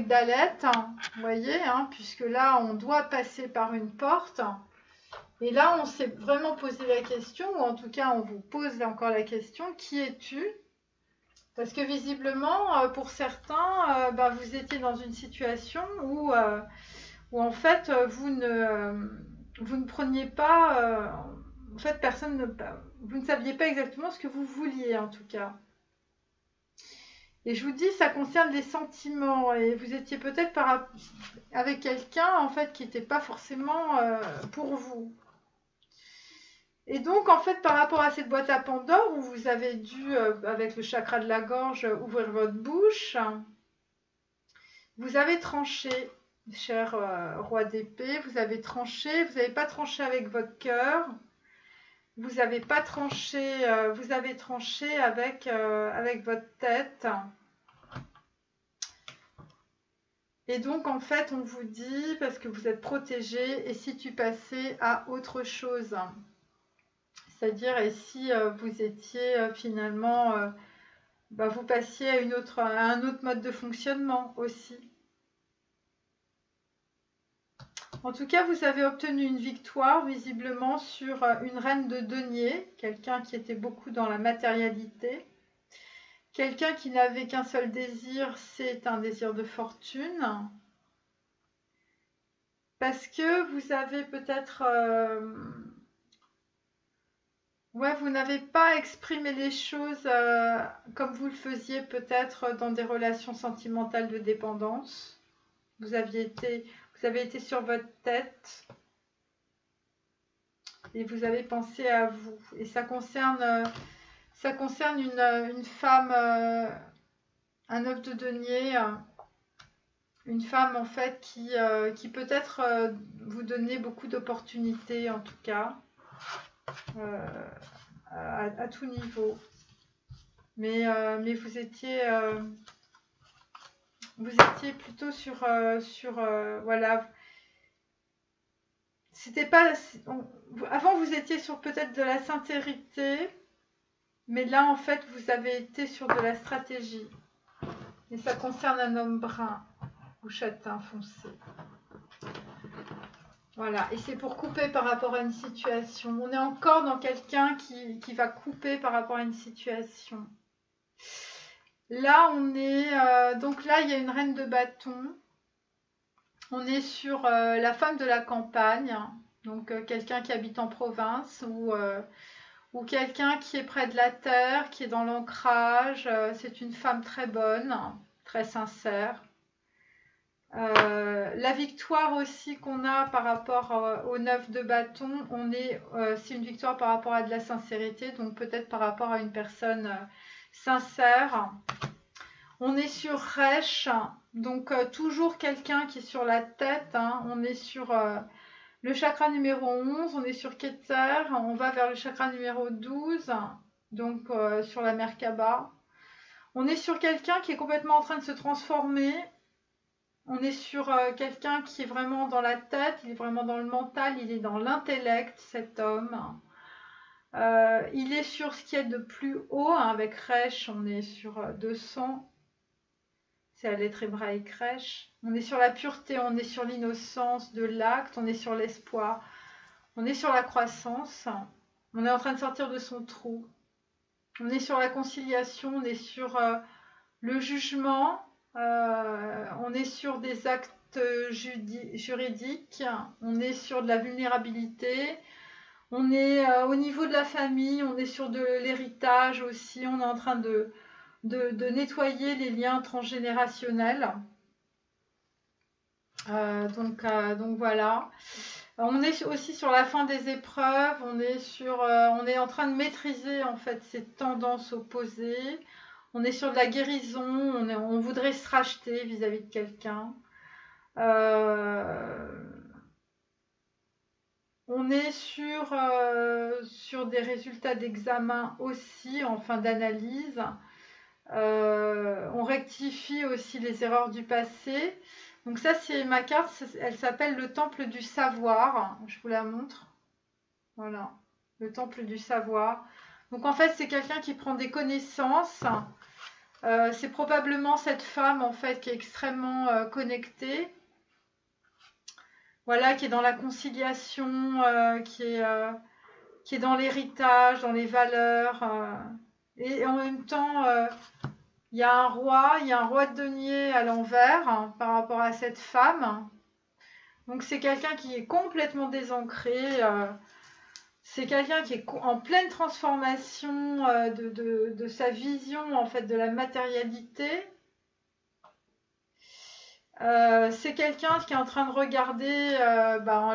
Dalette, hein, vous voyez, hein, puisque là on doit passer par une porte. Et là on s'est vraiment posé la question, ou en tout cas on vous pose encore la question, qui es-tu? Parce que visiblement pour certains, vous étiez dans une situation où en fait vous ne preniez pas, en fait vous ne saviez pas exactement ce que vous vouliez en tout cas. Et je vous dis, ça concerne les sentiments et vous étiez peut-être avec quelqu'un en fait qui n'était pas forcément pour vous. Et donc en fait par rapport à cette boîte à Pandore où vous avez dû avec le chakra de la gorge ouvrir votre bouche, vous avez tranché. Cher roi d'épée, vous avez tranché, vous n'avez pas tranché avec votre cœur, vous n'avez pas tranché, vous avez tranché avec votre tête. Et donc en fait on vous dit, parce que vous êtes protégé, et si tu passais à autre chose, c'est-à-dire et si vous étiez finalement, vous passiez à un autre mode de fonctionnement aussi. En tout cas, vous avez obtenu une victoire visiblement sur une reine de denier, quelqu'un qui était beaucoup dans la matérialité. Quelqu'un qui n'avait qu'un seul désir, c'est un désir de fortune. Parce que vous avez peut-être Ouais, vous n'avez pas exprimé les choses comme vous le faisiez peut-être dans des relations sentimentales de dépendance. Vous avez été sur votre tête et vous avez pensé à vous. Et ça concerne une femme, un œuf de denier, une femme en fait qui peut-être vous donnait beaucoup d'opportunités en tout cas, à tout niveau. Mais vous étiez plutôt sur voilà. C'était pas avant vous étiez sur peut-être de la sincérité, mais là en fait vous avez été sur de la stratégie. Et ça concerne un homme brun ou châtain foncé. Voilà, et c'est pour couper par rapport à une situation. On est encore dans quelqu'un qui va couper par rapport à une situation. Là, on est... donc là, il y a une reine de bâton. On est sur la femme de la campagne. Donc quelqu'un qui habite en province ou quelqu'un qui est près de la terre, qui est dans l'ancrage. C'est une femme très bonne, très sincère. La victoire aussi qu'on a par rapport au 9 de bâton, c'est une victoire par rapport à de la sincérité, donc peut-être par rapport à une personne sincère. On est sur Resh, donc toujours quelqu'un qui est sur la tête, hein. On est sur le chakra numéro 11, on est sur Keter, on va vers le chakra numéro 12, donc sur la Merkaba. On est sur quelqu'un qui est complètement en train de se transformer. On est sur quelqu'un qui est vraiment dans la tête, il est vraiment dans le mental, il est dans l'intellect, cet homme. Il est sur ce qui est de plus haut, hein, avec Resh, on est sur 200. C'est la lettre hébraïque Resh. On est sur la pureté, on est sur l'innocence de l'acte, on est sur l'espoir, on est sur la croissance. On est en train de sortir de son trou. On est sur la conciliation, on est sur le jugement. On est sur des actes juridiques, on est sur de la vulnérabilité, on est au niveau de la famille, on est sur de l'héritage aussi, on est en train de nettoyer les liens transgénérationnels. Donc voilà. On est aussi sur la fin des épreuves, on est en train de maîtriser en fait ces tendances opposées. On est sur de la guérison, on voudrait se racheter vis-à-vis de quelqu'un. On est sur des résultats d'examen aussi en fin d'analyse. On rectifie aussi les erreurs du passé. Donc ça, c'est ma carte, elle s'appelle le temple du savoir. Je vous la montre. Voilà, le temple du savoir. Donc en fait, c'est quelqu'un qui prend des connaissances. C'est probablement cette femme en fait qui est extrêmement connectée, voilà, qui est dans la conciliation, qui est dans l'héritage, dans les valeurs, et en même temps il y a un roi de denier à l'envers, hein, par rapport à cette femme. Donc c'est quelqu'un qui est complètement désancré. C'est quelqu'un qui est en pleine transformation de sa vision en fait de la matérialité. C'est quelqu'un qui est en train de regarder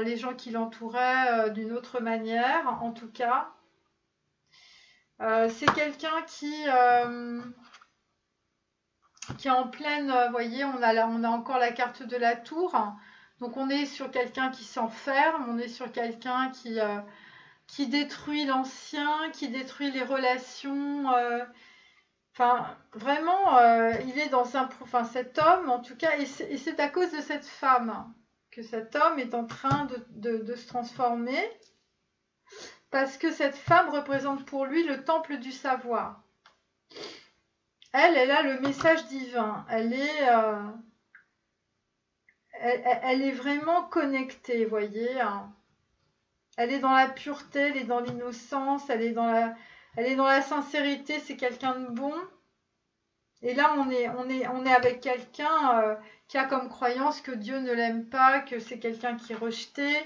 les gens qui l'entouraient d'une autre manière, en tout cas. C'est quelqu'un qui est en pleine, vous voyez, on a encore la carte de la tour. Donc on est sur quelqu'un qui s'enferme, on est sur quelqu'un qui détruit l'ancien, qui détruit les relations. Enfin, vraiment, il est dans cet homme, en tout cas, et c'est à cause de cette femme que cet homme est en train de se transformer, parce que cette femme représente pour lui le temple du savoir. Elle a le message divin. Elle est vraiment connectée, vous voyez. Elle est dans la pureté, elle est dans l'innocence, elle est dans la sincérité, c'est quelqu'un de bon. Et là, on est avec quelqu'un qui a comme croyance que Dieu ne l'aime pas, que c'est quelqu'un qui est rejeté.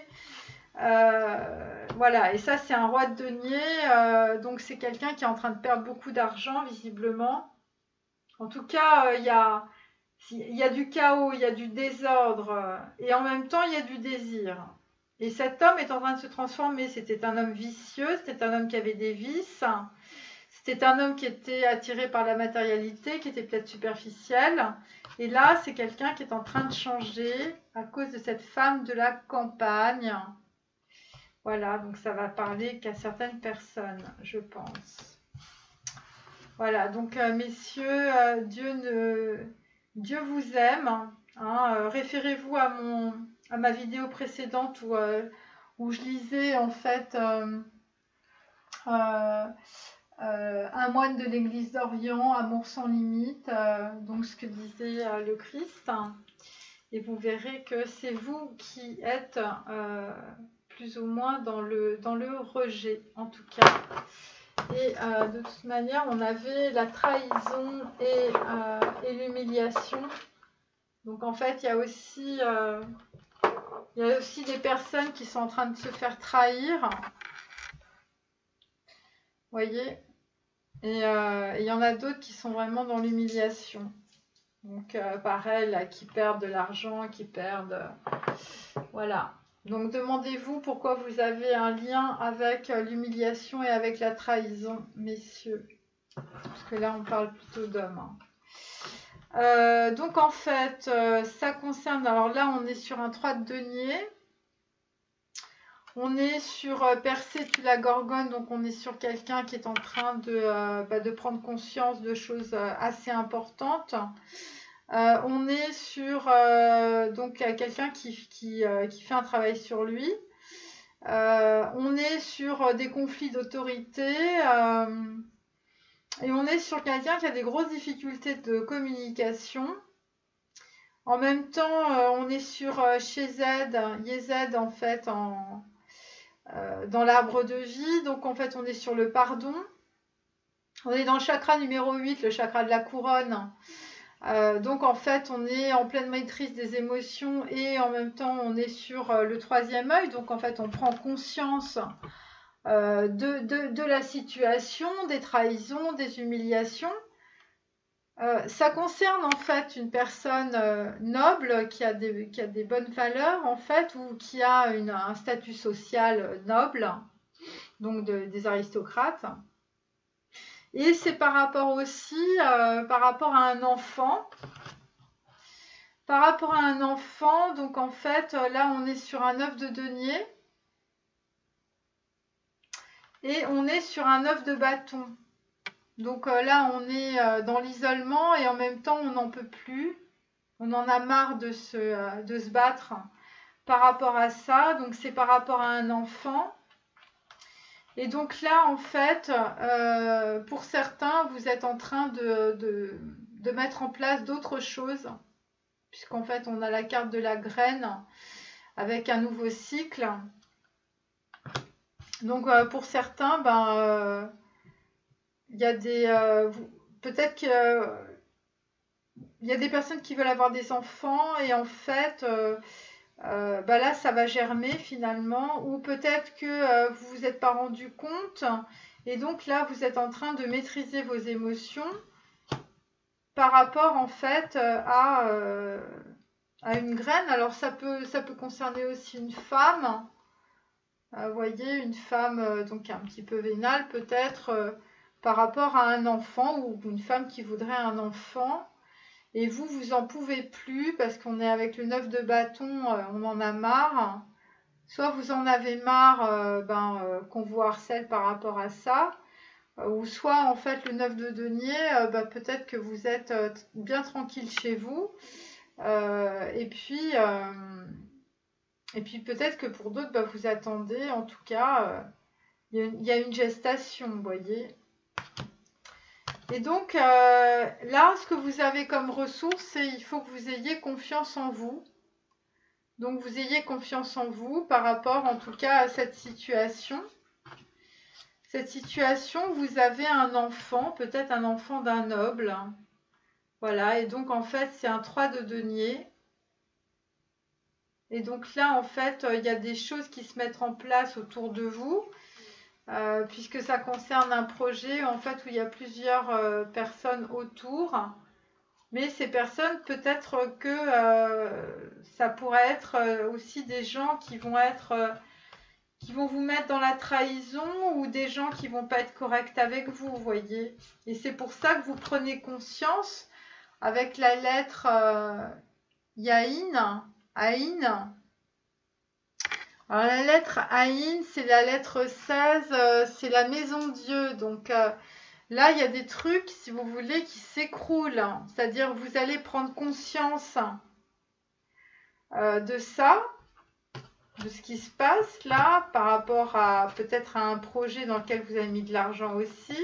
voilà, et ça c'est un roi de denier, donc c'est quelqu'un qui est en train de perdre beaucoup d'argent visiblement. En tout cas, il y a du chaos, il y a du désordre, et en même temps il y a du désir. Et cet homme est en train de se transformer. C'était un homme vicieux, c'était un homme qui avait des vices, c'était un homme qui était attiré par la matérialité, qui était peut-être superficiel. Et là, c'est quelqu'un qui est en train de changer à cause de cette femme de la campagne. Voilà, donc ça va parler qu'à certaines personnes, je pense. Voilà, donc messieurs, Dieu vous aime. Hein, référez-vous à ma vidéo précédente où je lisais en fait un moine de l'église d'Orient, Amour sans limite, donc ce que disait le Christ. Et vous verrez que c'est vous qui êtes plus ou moins dans le rejet, en tout cas. Et de toute manière, on avait la trahison et l'humiliation. Donc en fait, il y a aussi des personnes qui sont en train de se faire trahir. Vous voyez? Et il y en a d'autres qui sont vraiment dans l'humiliation. Donc pareil, là, qui perdent de l'argent, qui perdent... voilà. Donc demandez-vous pourquoi vous avez un lien avec l'humiliation et avec la trahison, messieurs. Parce que là, on parle plutôt d'hommes. Donc en fait, ça concerne... Alors là, on est sur un 3 de denier. On est sur Persée la Gorgone, donc on est sur quelqu'un qui est en train de prendre conscience de choses assez importantes. On est sur donc quelqu'un qui fait un travail sur lui. On est sur des conflits d'autorité et on est sur quelqu'un qui a des grosses difficultés de communication. En même temps, on est sur chez Yezed en fait dans l'arbre de vie. Donc en fait, on est sur le pardon. On est dans le chakra numéro 8, le chakra de la couronne. Donc en fait, on est en pleine maîtrise des émotions et en même temps, on est sur le 3e œil. Donc en fait, on prend conscience de la situation, des trahisons, des humiliations. Ça concerne en fait une personne noble qui a des bonnes valeurs en fait ou qui a un statut social noble, donc des aristocrates. Et c'est par rapport aussi par rapport à un enfant. Par rapport à un enfant, donc en fait là on est sur un œuf de denier et on est sur un œuf de bâton. Donc là, on est dans l'isolement et en même temps, on n'en peut plus. On en a marre de se battre par rapport à ça. Donc c'est par rapport à un enfant. Et donc là, en fait, pour certains, vous êtes en train de mettre en place d'autres choses. Puisqu'en fait, on a la carte de la graine avec un nouveau cycle. Donc pour certains, il y a peut-être qu'il y a des personnes qui veulent avoir des enfants et en fait là ça va germer finalement, ou peut-être que vous vous êtes pas rendu compte et donc là vous êtes en train de maîtriser vos émotions par rapport en fait à une graine. Alors ça peut concerner aussi une femme, vous voyez, une femme donc un petit peu vénale peut-être par rapport à un enfant ou une femme qui voudrait un enfant et vous en pouvez plus parce qu'on est avec le 9 de bâton, on en a marre. Soit vous en avez marre qu'on vous harcèle par rapport à ça, ou soit en fait le 9 de denier, peut-être que vous êtes bien tranquille chez vous et puis peut-être que pour d'autres vous attendez, en tout cas il y a une gestation, vous voyez. Et donc là, ce que vous avez comme ressource, c'est il faut que vous ayez confiance en vous. Donc vous ayez confiance en vous par rapport en tout cas à cette situation. Cette situation, vous avez un enfant, peut-être un enfant d'un noble. Voilà, et donc en fait c'est un 3 de denier. Et donc là, en fait, il y a des choses qui se mettent en place autour de vous, puisque ça concerne un projet en fait où il y a plusieurs personnes autour. Mais ces personnes, peut-être que ça pourrait être aussi des gens qui vont qui vont vous mettre dans la trahison ou des gens qui vont pas être corrects avec vous, vous voyez. Et c'est pour ça que vous prenez conscience avec la lettre Yaïn, Aïn. Alors la lettre Aïn, c'est la lettre 16, c'est la maison Dieu. Donc là, il y a des trucs, si vous voulez, qui s'écroulent. C'est-à-dire vous allez prendre conscience de ça, de ce qui se passe là, par rapport à peut-être à un projet dans lequel vous avez mis de l'argent aussi.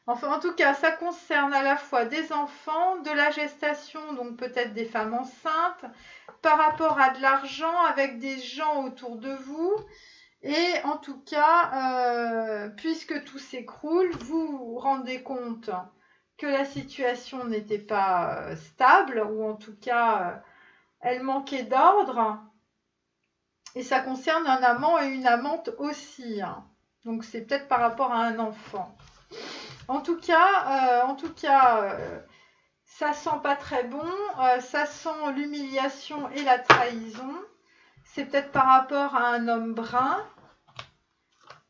Enfin, en tout cas, ça concerne à la fois des enfants, de la gestation, donc peut-être des femmes enceintes, par rapport à de l'argent avec des gens autour de vous. Et en tout cas, puisque tout s'écroule, vous vous rendez compte que la situation n'était pas stable, ou en tout cas, elle manquait d'ordre. Et ça concerne un amant et une amante aussi. Donc c'est peut-être par rapport à un enfant. En tout cas, ça sent pas très bon. Ça sent l'humiliation et la trahison. C'est peut-être par rapport à un homme brun.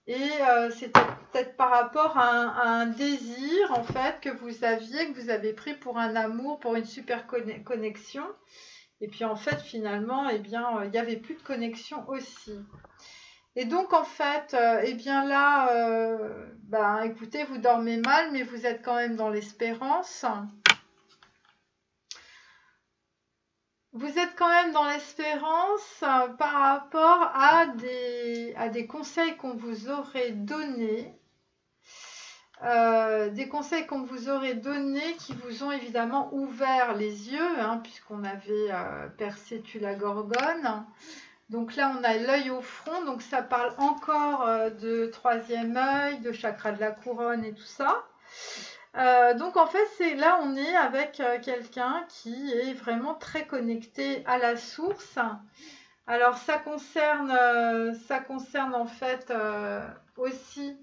Et c'est peut-être par rapport à un désir, en fait, que vous aviez, que vous avez pris pour un amour, pour une super connexion. Et puis, en fait, finalement, eh bien, il n'y avait plus de connexion aussi. Et donc, en fait, eh bien là, écoutez, vous dormez mal, mais vous êtes quand même dans l'espérance. Vous êtes quand même dans l'espérance par rapport à des conseils qu'on vous aurait donnés. Des conseils qu'on vous aurait donnés qui vous ont évidemment ouvert les yeux, hein, puisqu'on avait percé la gorgone. Donc là, on a l'œil au front, donc ça parle encore de troisième œil, de chakra de la couronne et tout ça. Donc en fait, là, on est avec quelqu'un qui est vraiment très connecté à la source. Alors ça concerne en fait aussi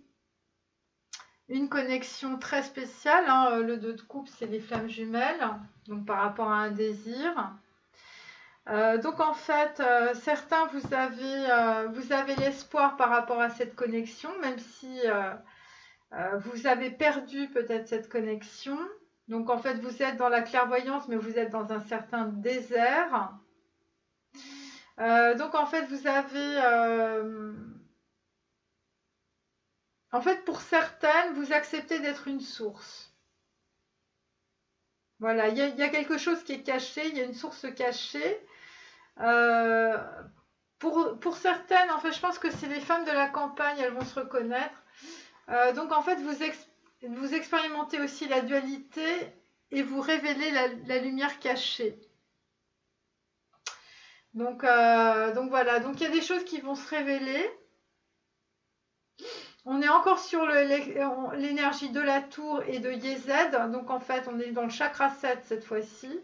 une connexion très spéciale. Hein. Le 2 de coupe, c'est les flammes jumelles, donc par rapport à un désir. Donc en fait, certains, vous avez l'espoir par rapport à cette connexion, même si vous avez perdu peut-être cette connexion. Donc en fait, vous êtes dans la clairvoyance, mais vous êtes dans un certain désert. Donc en fait, vous avez... en fait, pour certaines, vous acceptez d'être une source. Voilà, il y a quelque chose qui est caché, il y a une source cachée. Pour certaines, en fait, je pense que c'est les femmes de la campagne, elles vont se reconnaître. Donc en fait, vous expérimentez aussi la dualité et vous révélez la lumière cachée. Donc voilà, donc il y a des choses qui vont se révéler. On est encore sur l'énergie de la tour et de Yézed. Donc en fait, on est dans le chakra 7 cette fois-ci.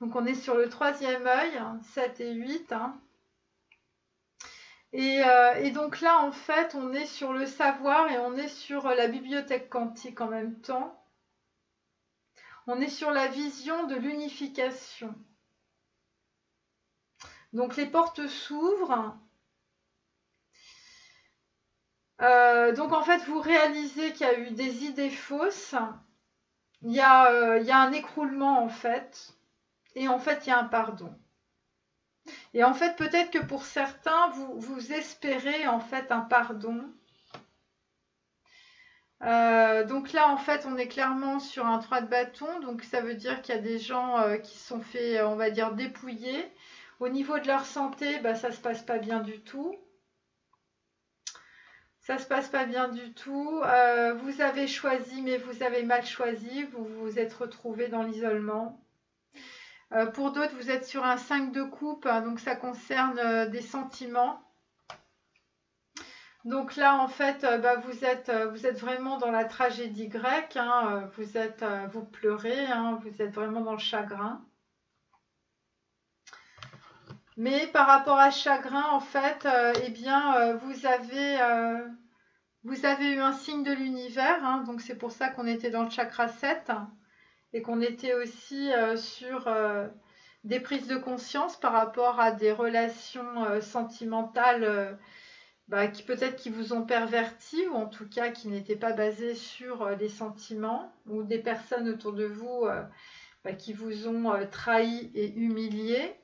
Donc on est sur le troisième œil, 7 et 8. Hein. Et donc là, en fait, on est sur le savoir et on est sur la bibliothèque quantique en même temps. On est sur la vision de l'unification. Donc les portes s'ouvrent. Donc en fait, vous réalisez qu'il y a eu des idées fausses. Il y a un écroulement en fait. Et en fait, il y a un pardon. Et en fait, peut-être que pour certains, vous espérez en fait un pardon. Donc là, en fait, on est clairement sur un 3 de bâton. Donc ça veut dire qu'il y a des gens qui se sont fait, on va dire, dépouiller. Au niveau de leur santé, ça se passe pas bien du tout. Ça se passe pas bien du tout. Vous avez choisi, mais vous avez mal choisi. Vous vous êtes retrouvé dans l'isolement. Pour d'autres, vous êtes sur un 5 de coupe, hein, donc ça concerne des sentiments. Donc là, en fait, vous êtes vraiment dans la tragédie grecque. Hein, vous pleurez, hein, vous êtes vraiment dans le chagrin. Mais par rapport à chagrin, en fait, eh bien, vous avez eu un signe de l'univers, hein, donc c'est pour ça qu'on était dans le chakra 7 et qu'on était aussi sur des prises de conscience par rapport à des relations sentimentales qui peut-être qui vous ont perverti ou en tout cas qui n'étaient pas basées sur les sentiments ou des personnes autour de vous qui vous ont trahi et humilié.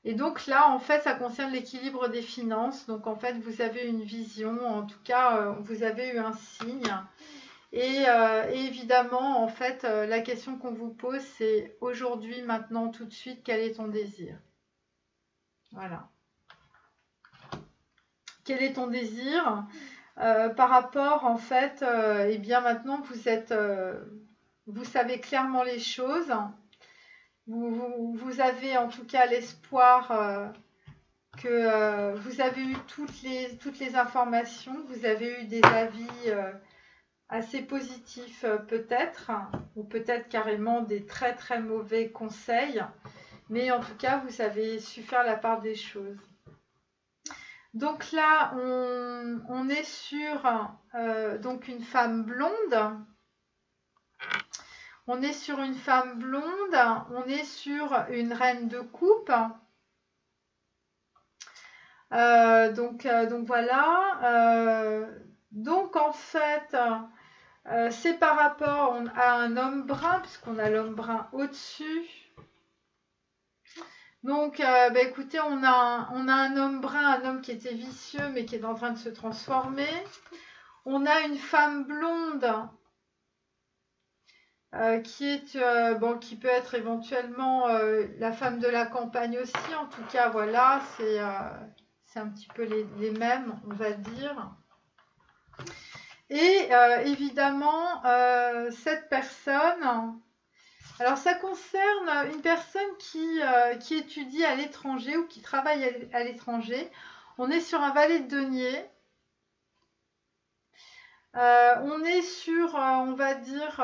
Et donc là, en fait, ça concerne l'équilibre des finances. Donc en fait, vous avez une vision, en tout cas, vous avez eu un signe. Et évidemment, en fait, la question qu'on vous pose, c'est aujourd'hui, maintenant, tout de suite, quel est ton désir? Voilà. Quel est ton désir par rapport, en fait, eh bien maintenant, vous savez clairement les choses. Vous avez en tout cas l'espoir que vous avez eu toutes les informations, vous avez eu des avis assez positifs peut-être, ou peut-être carrément des très très mauvais conseils, mais en tout cas vous avez su faire la part des choses. Donc là on est sur donc une femme blonde. On est sur une femme blonde, on est sur une reine de coupe. Donc voilà. Donc en fait, c'est par rapport à un homme brun, puisqu'on a l'homme brun au-dessus. Donc écoutez, on a un homme brun, un homme qui était vicieux, mais qui est en train de se transformer. On a une femme blonde qui peut être éventuellement la femme de la campagne aussi. En tout cas, voilà, c'est un petit peu les mêmes, on va dire. Et évidemment, cette personne, alors ça concerne une personne qui étudie à l'étranger ou qui travaille à l'étranger. On est sur un valet de denier. On est sur, on va dire,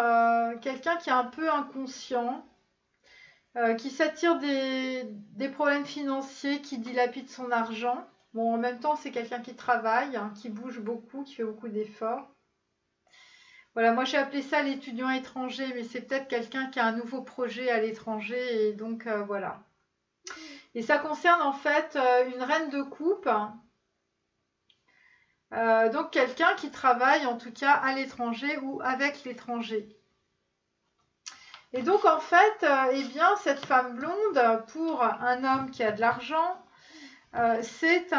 quelqu'un qui est un peu inconscient, qui s'attire des problèmes financiers, qui dilapide son argent. Bon, en même temps, c'est quelqu'un qui travaille, hein, qui bouge beaucoup, qui fait beaucoup d'efforts. Voilà, moi j'ai appelé ça l'étudiant étranger, mais c'est peut-être quelqu'un qui a un nouveau projet à l'étranger, et donc voilà. Et ça concerne en fait une reine de coupe, donc quelqu'un qui travaille en tout cas à l'étranger ou avec l'étranger. Et donc en fait, eh bien cette femme blonde, pour un homme qui a de l'argent, c'est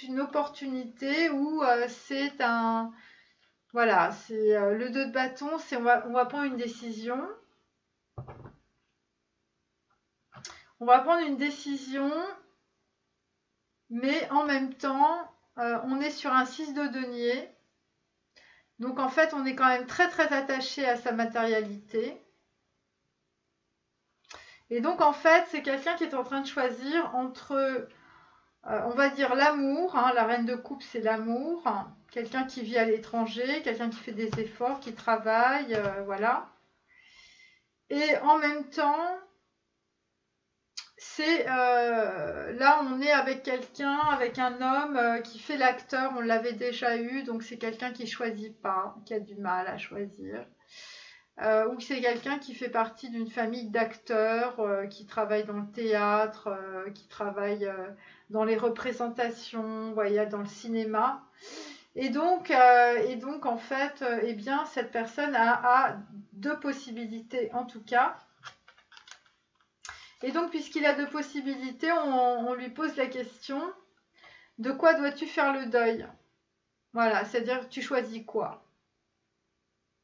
une opportunité ou c'est un... Voilà, c'est le 2 de bâton, c'est on va prendre une décision. On va prendre une décision, mais en même temps, on est sur un 6 de denier. Donc en fait, on est quand même très très attaché à sa matérialité. Et donc en fait, c'est quelqu'un qui est en train de choisir entre, on va dire l'amour, hein, la reine de coupe c'est l'amour, hein, quelqu'un qui vit à l'étranger, quelqu'un qui fait des efforts, qui travaille, voilà. Et en même temps, c'est là on est avec quelqu'un, avec un homme qui fait l'acteur, on l'avait déjà eu, donc c'est quelqu'un qui choisit pas, qui a du mal à choisir. Ou c'est quelqu'un qui fait partie d'une famille d'acteurs, qui travaille dans le théâtre, qui travaille dans les représentations, voyez, dans le cinéma. Et donc en fait, eh bien, cette personne a deux possibilités en tout cas. Et donc, puisqu'il a deux possibilités, on lui pose la question, de quoi dois-tu faire le deuil? Voilà, c'est-à-dire tu choisis quoi?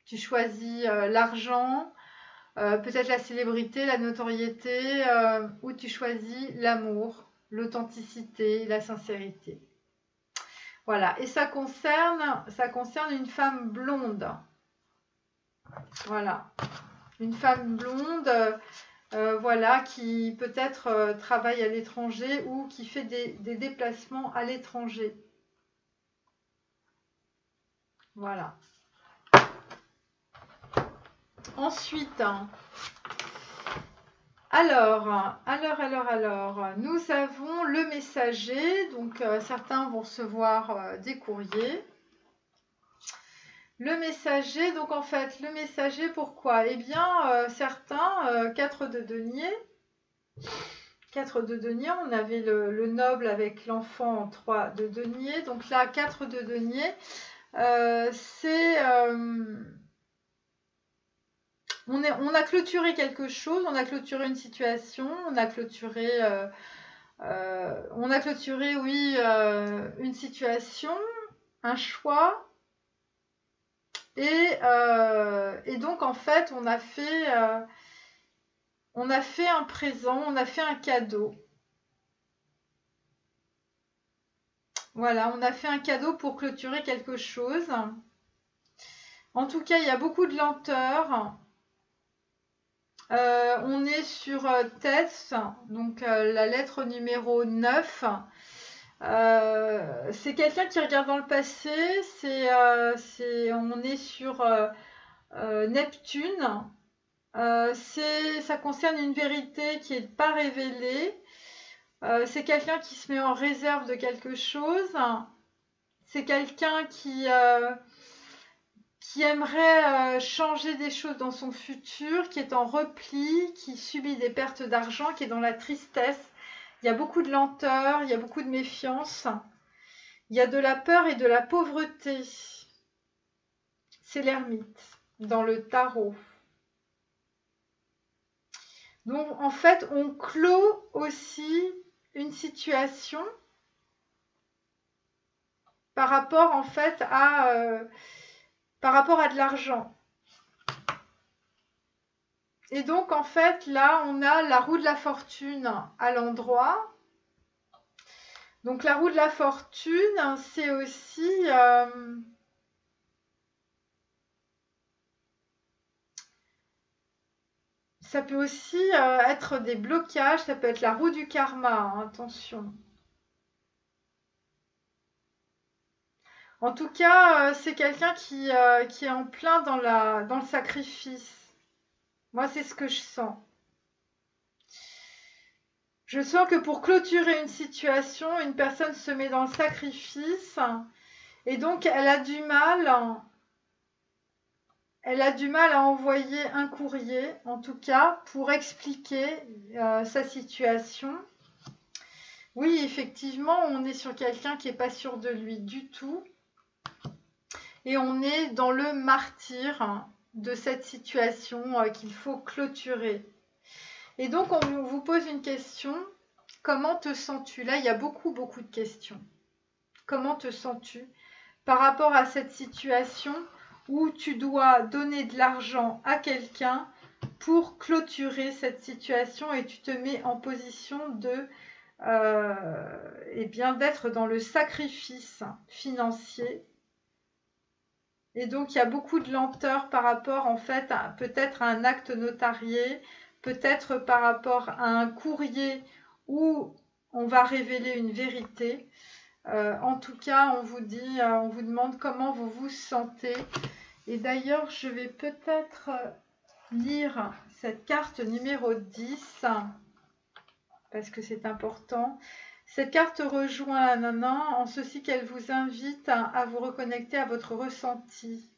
Tu choisis l'argent, peut-être la célébrité, la notoriété, ou tu choisis l'amour, l'authenticité, la sincérité. Voilà, et ça concerne une femme blonde. Voilà, une femme blonde, voilà, qui peut-être travaille à l'étranger ou qui fait des déplacements à l'étranger. Voilà. Ensuite, Alors, nous avons le messager, donc certains vont recevoir des courriers. Le messager, donc en fait, le messager, pourquoi? Eh bien, certains, 4 de denier, 4 de denier, on avait le noble avec l'enfant en 3 de denier, donc là, 4 de denier, c'est... on a clôturé quelque chose, on a clôturé une situation, on a clôturé, oui, une situation, un choix, et donc en fait, on a fait un présent, on a fait un cadeau. Voilà, on a fait un cadeau pour clôturer quelque chose. En tout cas, il y a beaucoup de lenteur. On est sur test, donc la lettre numéro 9. C'est quelqu'un qui regarde dans le passé. On est sur Neptune. Ça concerne une vérité qui n'est pas révélée. C'est quelqu'un qui se met en réserve de quelque chose. C'est quelqu'un qui aimerait changer des choses dans son futur, qui est en repli, qui subit des pertes d'argent, qui est dans la tristesse. Il y a beaucoup de lenteur, il y a beaucoup de méfiance. Il y a de la peur et de la pauvreté. C'est l'ermite dans le tarot. Donc en fait, on clôt aussi une situation par rapport en fait à de l'argent. Et donc en fait là on a la roue de la fortune à l'endroit. Donc la roue de la fortune, c'est aussi ça peut aussi être des blocages, ça peut être la roue du karma, hein, attention. En tout cas, c'est quelqu'un qui est en plein dans le sacrifice. Moi, c'est ce que je sens. Je sens que pour clôturer une situation, une personne se met dans le sacrifice et donc elle a du mal à envoyer un courrier, en tout cas, pour expliquer sa situation. Oui, effectivement, on est sur quelqu'un qui n'est pas sûr de lui du tout. Et on est dans le martyr de cette situation qu'il faut clôturer. Et donc, on vous pose une question. Comment te sens-tu? Là, il y a beaucoup, beaucoup de questions. Comment te sens-tu par rapport à cette situation où tu dois donner de l'argent à quelqu'un pour clôturer cette situation et tu te mets en position de d'être dans le sacrifice financier. Et donc, il y a beaucoup de lenteur par rapport, en fait, peut-être à un acte notarié, peut-être par rapport à un courrier où on va révéler une vérité. En tout cas, on vous demande comment vous vous sentez. Et d'ailleurs, je vais peut-être lire cette carte numéro 10, parce que c'est important. Cette carte rejoint la nana en ceci qu'elle vous invite à vous reconnecter à votre ressenti.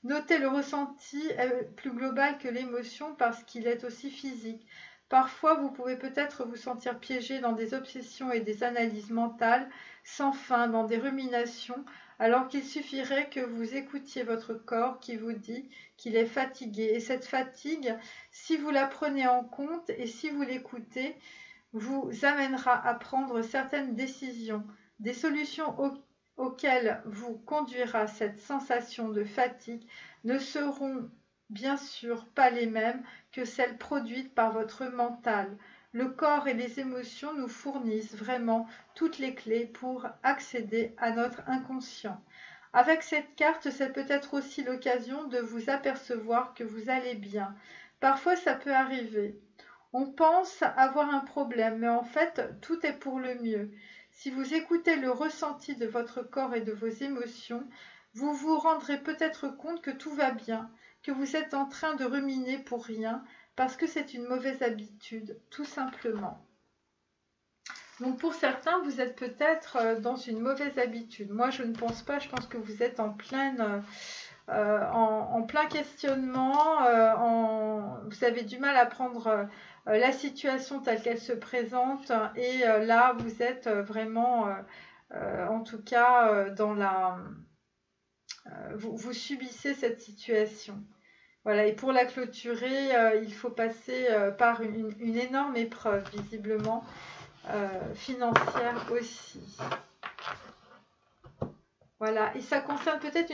Notez, le ressenti est plus global que l'émotion parce qu'il est aussi physique. Parfois, vous pouvez peut-être vous sentir piégé dans des obsessions et des analyses mentales sans fin, dans des ruminations, alors qu'il suffirait que vous écoutiez votre corps qui vous dit qu'il est fatigué. Et cette fatigue, si vous la prenez en compte et si vous l'écoutez, vous amènera à prendre certaines décisions, des solutions auxquelles vous conduira cette sensation de fatigue ne seront bien sûr pas les mêmes que celles produites par votre mental. Le corps et les émotions nous fournissent vraiment toutes les clés pour accéder à notre inconscient. Avec cette carte, c'est peut-être aussi l'occasion de vous apercevoir que vous allez bien. Parfois, ça peut arriver. On pense avoir un problème, mais en fait, tout est pour le mieux. Si vous écoutez le ressenti de votre corps et de vos émotions, vous vous rendrez peut-être compte que tout va bien, que vous êtes en train de ruminer pour rien, parce que c'est une mauvaise habitude, tout simplement. Donc pour certains, vous êtes peut-être dans une mauvaise habitude. Moi, je ne pense pas, je pense que vous êtes en plein questionnement, vous avez du mal à prendre la situation telle qu'elle se présente, et là, vous êtes vraiment, en tout cas, vous subissez cette situation. Voilà, et pour la clôturer, il faut passer par une énorme épreuve, visiblement, financière aussi. Voilà, et ça concerne peut-être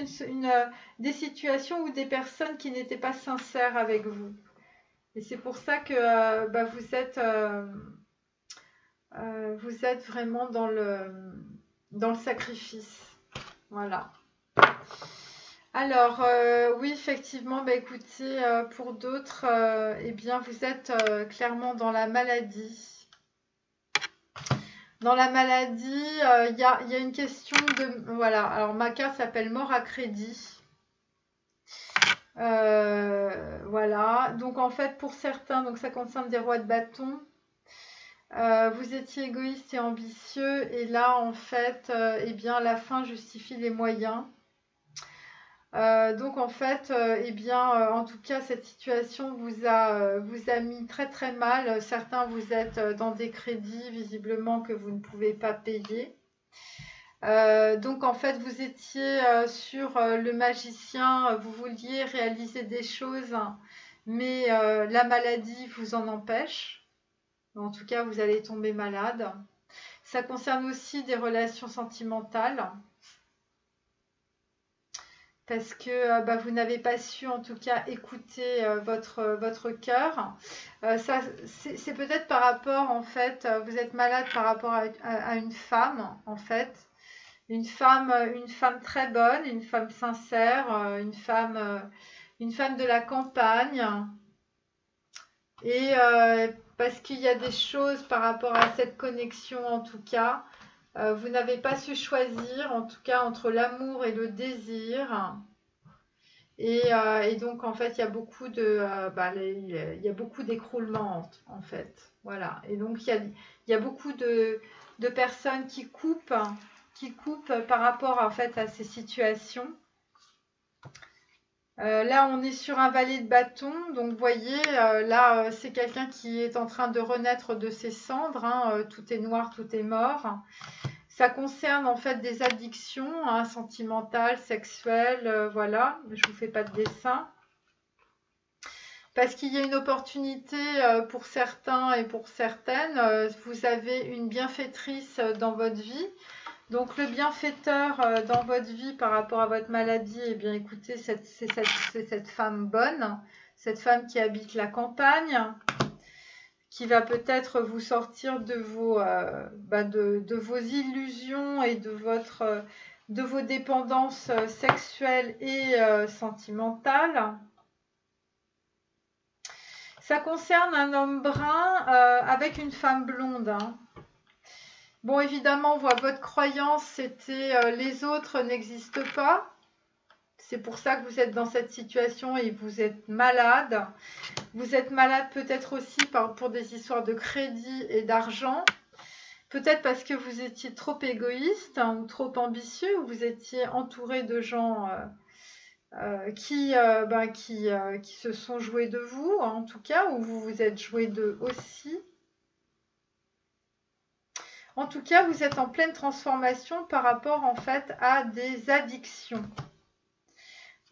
des situations ou des personnes qui n'étaient pas sincères avec vous. Et c'est pour ça que vous êtes vraiment dans le sacrifice. Voilà. Alors, oui, effectivement, écoutez, pour d'autres, eh bien, vous êtes clairement dans la maladie. Dans la maladie, il y a une question de... Voilà, alors ma carte s'appelle mort à crédit. Voilà, donc en fait, pour certains, donc ça concerne des rois de bâton. Vous étiez égoïste et ambitieux, et là, en fait, eh bien, la fin justifie les moyens. Donc en fait, eh bien, en tout cas, cette situation vous a mis très très mal. Certains, vous êtes dans des crédits visiblement que vous ne pouvez pas payer. Donc en fait, vous étiez sur le magicien, vous vouliez réaliser des choses, mais la maladie vous en empêche. En tout cas, vous allez tomber malade. Ça concerne aussi des relations sentimentales. Parce que vous n'avez pas su en tout cas écouter votre cœur. C'est peut-être par rapport, en fait, vous êtes malade par rapport à une femme, en fait. Une femme très bonne, une femme sincère, une femme de la campagne. Et parce qu'il y a des choses par rapport à cette connexion, en tout cas. Vous n'avez pas su choisir, en tout cas, entre l'amour et le désir. Et donc, en fait, il y a beaucoup d'écroulements, en fait. Voilà. Et donc, il y a beaucoup de personnes qui coupent par rapport, en fait, à ces situations. Là, on est sur un valet de bâton. Donc, vous voyez, là, c'est quelqu'un qui est en train de renaître de ses cendres. Hein, tout est noir, tout est mort. Ça concerne en fait des addictions sentimentales, sexuelles, voilà. Je ne vous fais pas de dessin. Parce qu'il y a une opportunité pour certains et pour certaines. Vous avez une bienfaitrice dans votre vie. Donc le bienfaiteur dans votre vie par rapport à votre maladie, eh bien écoutez, c'est cette femme bonne, cette femme qui habite la campagne, qui va peut-être vous sortir de vos illusions et de vos dépendances sexuelles et sentimentales. Ça concerne un homme brun avec une femme blonde. Hein. Bon, évidemment, votre croyance, c'était les autres n'existent pas. C'est pour ça que vous êtes dans cette situation et vous êtes malade. Vous êtes malade peut-être aussi pour des histoires de crédit et d'argent. Peut-être parce que vous étiez trop égoïste ou trop ambitieux, ou vous étiez entouré de gens qui se sont joués de vous, en tout cas, ou vous vous êtes joué d'eux aussi. En tout cas, vous êtes en pleine transformation par rapport en fait à des addictions.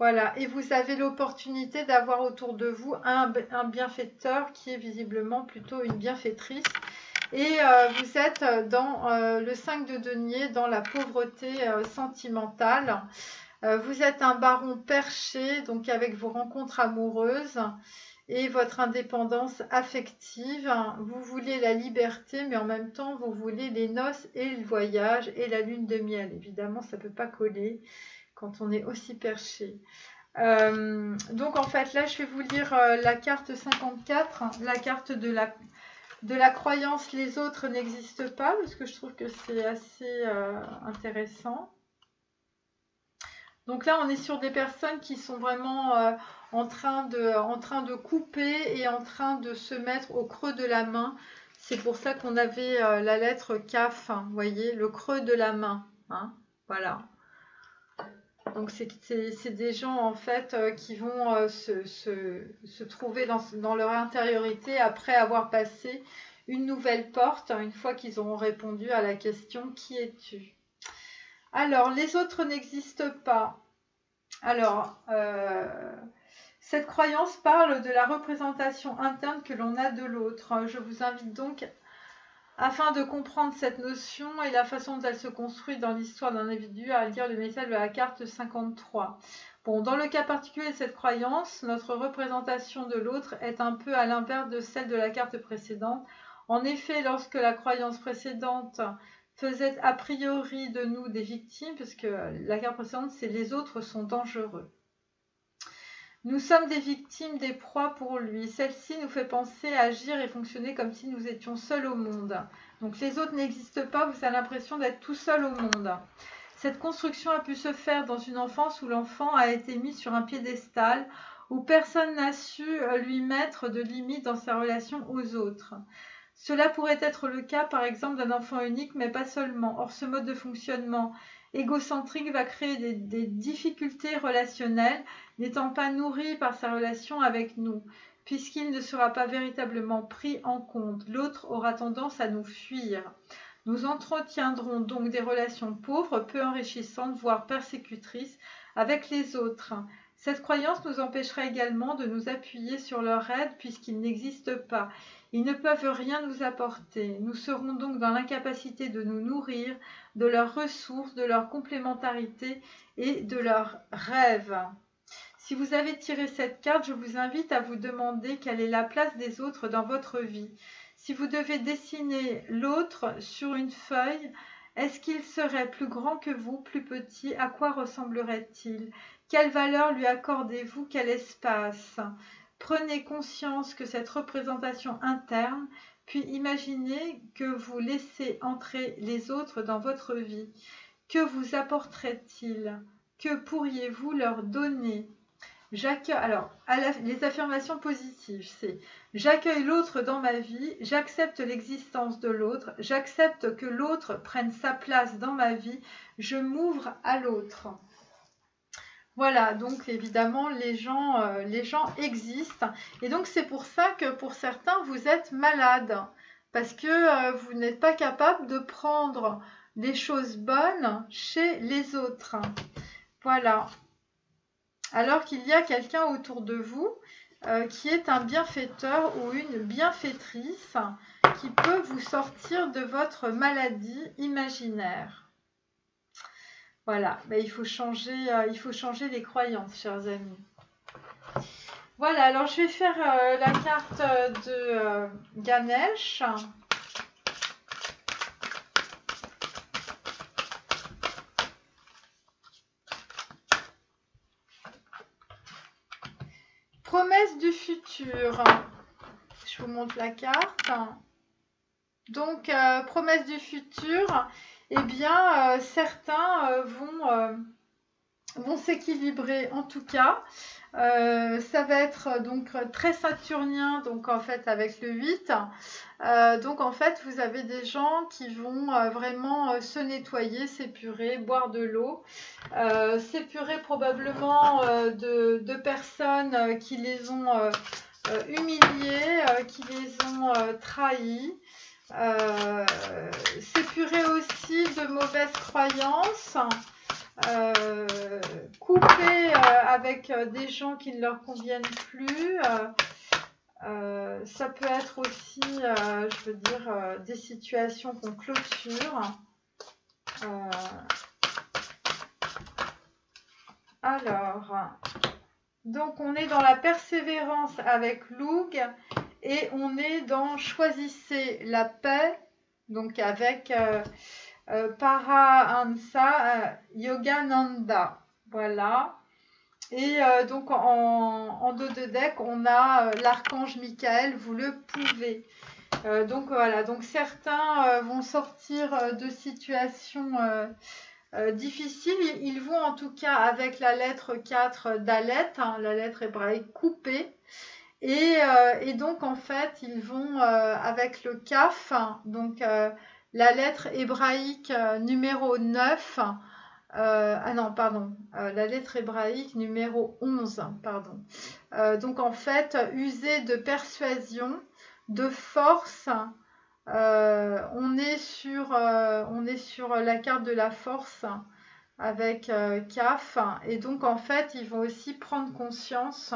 Voilà, et vous avez l'opportunité d'avoir autour de vous un bienfaiteur qui est visiblement plutôt une bienfaitrice. Et vous êtes dans le 5 de denier, dans la pauvreté sentimentale. Vous êtes un baron perché, donc avec vos rencontres amoureuses et votre indépendance affective. Vous voulez la liberté, mais en même temps, vous voulez les noces et le voyage et la lune de miel. Évidemment, ça ne peut pas coller quand on est aussi perché. Donc en fait là je vais vous lire la carte 54, la carte de la croyance les autres n'existent pas, parce que je trouve que c'est assez intéressant. Donc là on est sur des personnes qui sont vraiment en train de couper et en train de se mettre au creux de la main. C'est pour ça qu'on avait la lettre Kaf, hein, vous voyez, le creux de la main. Hein, voilà. Donc c'est des gens en fait qui vont se trouver dans leur intériorité après avoir passé une nouvelle porte, une fois qu'ils auront répondu à la question « Qui es-tu » Alors, les autres n'existent pas. Alors, cette croyance parle de la représentation interne que l'on a de l'autre. Je vous invite donc, afin de comprendre cette notion et la façon dont elle se construit dans l'histoire d'un individu, à lire le message de la carte 53. Bon, dans le cas particulier de cette croyance, notre représentation de l'autre est un peu à l'inverse de celle de la carte précédente. En effet, lorsque la croyance précédente faisait a priori de nous des victimes, parce que la carte précédente, c'est les autres sont dangereux. Nous sommes des victimes, des proies pour lui. Celle-ci nous fait penser, agir et fonctionner comme si nous étions seuls au monde. Donc les autres n'existent pas, vous avez l'impression d'être tout seul au monde. Cette construction a pu se faire dans une enfance où l'enfant a été mis sur un piédestal, où personne n'a su lui mettre de limites dans sa relation aux autres. Cela pourrait être le cas, par exemple, d'un enfant unique, mais pas seulement. Or, ce mode de fonctionnement égocentrique va créer des difficultés relationnelles, n'étant pas nourri par sa relation avec nous, puisqu'il ne sera pas véritablement pris en compte. L'autre aura tendance à nous fuir. Nous entretiendrons donc des relations pauvres, peu enrichissantes, voire persécutrices, avec les autres. Cette croyance nous empêchera également de nous appuyer sur leur aide, puisqu'ils n'existent pas. Ils ne peuvent rien nous apporter. Nous serons donc dans l'incapacité de nous nourrir de leurs ressources, de leur complémentarité et de leurs rêves. Si vous avez tiré cette carte, je vous invite à vous demander quelle est la place des autres dans votre vie. Si vous devez dessiner l'autre sur une feuille, est-ce qu'il serait plus grand que vous, plus petit? À quoi ressemblerait-il? Quelle valeur lui accordez-vous? Quel espace? Prenez conscience que cette représentation interne, puis imaginez que vous laissez entrer les autres dans votre vie. Que vous apporteraient-ils? Que pourriez-vous leur donner? Alors, les affirmations positives, c'est « J'accueille l'autre dans ma vie, j'accepte l'existence de l'autre, j'accepte que l'autre prenne sa place dans ma vie, je m'ouvre à l'autre. » Voilà, donc évidemment, les gens existent. Et donc, c'est pour ça que pour certains, vous êtes malade. Parce que vous n'êtes pas capable de prendre les choses bonnes chez les autres. Voilà. Alors qu'il y a quelqu'un autour de vous qui est un bienfaiteur ou une bienfaitrice qui peut vous sortir de votre maladie imaginaire. Voilà, ben, il faut changer les croyances, chers amis. Voilà, alors je vais faire la carte de Ganesh. Promesse du futur. Je vous montre la carte. Donc, promesse du futur, eh bien, certains vont s'équilibrer en tout cas. Ça va être donc très saturnien, donc en fait avec le 8. Donc en fait, vous avez des gens qui vont vraiment se nettoyer, s'épurer, boire de l'eau. S'épurer probablement de personnes qui les ont humiliés, qui les ont trahis. S'épurer aussi de mauvaises croyances. Couper avec des gens qui ne leur conviennent plus. Ça peut être aussi, je veux dire, des situations qu'on clôture. Alors, donc on est dans la persévérance avec Loug et on est dans choisissez la paix, donc avec Parahansa Yogananda. Voilà. Et donc en dos de deck, on a l'archange Michael, vous le pouvez. Donc voilà, donc certains vont sortir de situations difficile. Ils vont en tout cas avec la lettre 4 Dalet, hein, la lettre hébraïque coupée. Et donc en fait, ils vont avec le Kaf, hein, donc la lettre hébraïque numéro 9. Ah non, pardon, la lettre hébraïque numéro 11, pardon. Donc en fait, user de persuasion, de force. On est sur la carte de la force avec Kaf. Et donc en fait, ils vont aussi prendre conscience.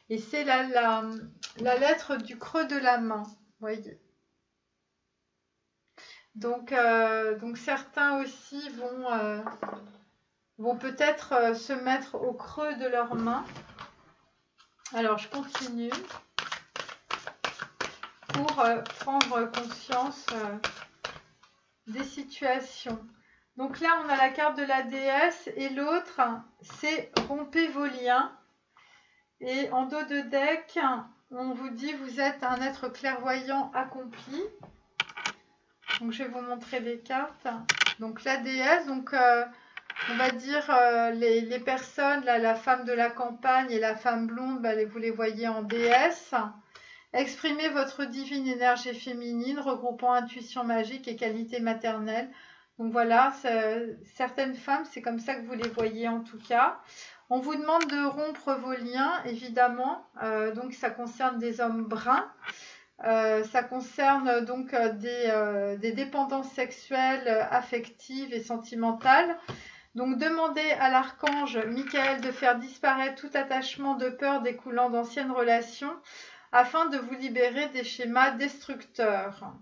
Et c'est la lettre du creux de la main, voyez. Donc certains aussi vont peut-être se mettre au creux de leurs mains. Alors je continue pour prendre conscience des situations. Donc là on a la carte de la déesse et l'autre c'est rompez vos liens. Et en dos de deck on vous dit vous êtes un être clairvoyant accompli. Donc je vais vous montrer les cartes. Donc la déesse, donc on va dire les personnes, là, la femme de la campagne et la femme blonde, bah, vous les voyez en déesse. Exprimez votre divine énergie féminine, regroupant intuition magique et qualité maternelle. Donc voilà, certaines femmes, c'est comme ça que vous les voyez en tout cas. On vous demande de rompre vos liens, évidemment. Donc ça concerne des hommes bruns. Ça concerne donc des dépendances sexuelles, affectives et sentimentales. Donc demandez à l'archange Michael de faire disparaître tout attachement de peur découlant d'anciennes relations afin de vous libérer des schémas destructeurs.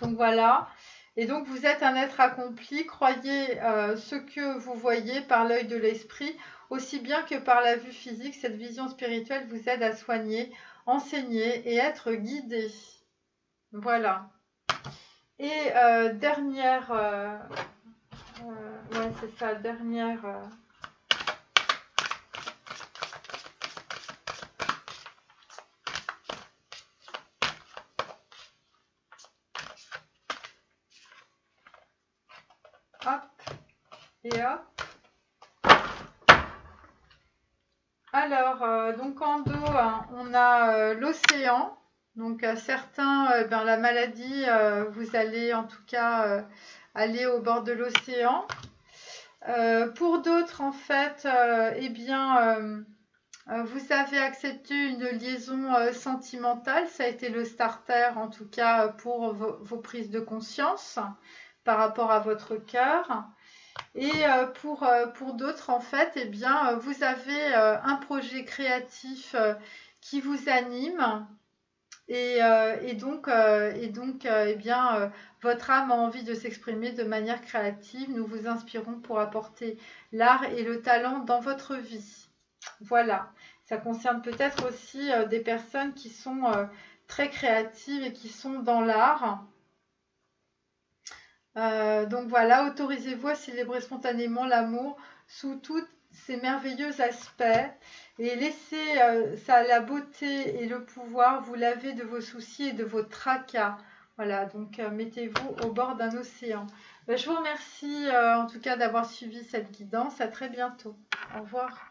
Donc voilà. Et donc vous êtes un être accompli, croyez ce que vous voyez par l'œil de l'esprit, aussi bien que par la vue physique. Cette vision spirituelle vous aide à soigner, enseigner et être guidé. Voilà. Et dernière... ouais, c'est ça, dernière... hop, et hop. Alors, donc en dos, hein, on a l'océan. Donc certains, la maladie, vous allez en tout cas aller au bord de l'océan. Pour d'autres, en fait, vous avez accepté une liaison sentimentale. Ça a été le starter, en tout cas, pour vos prises de conscience par rapport à votre cœur. Et pour d'autres, en fait, vous avez un projet créatif qui vous anime. Et donc, votre âme a envie de s'exprimer de manière créative. Nous vous inspirons pour apporter l'art et le talent dans votre vie. Voilà. Ça concerne peut-être aussi des personnes qui sont très créatives et qui sont dans l'art. Donc voilà, autorisez-vous à célébrer spontanément l'amour sous tous ses merveilleux aspects et laissez la beauté et le pouvoir vous laver de vos soucis et de vos tracas. Voilà, donc mettez-vous au bord d'un océan. Je vous remercie en tout cas d'avoir suivi cette guidance. À très bientôt. Au revoir.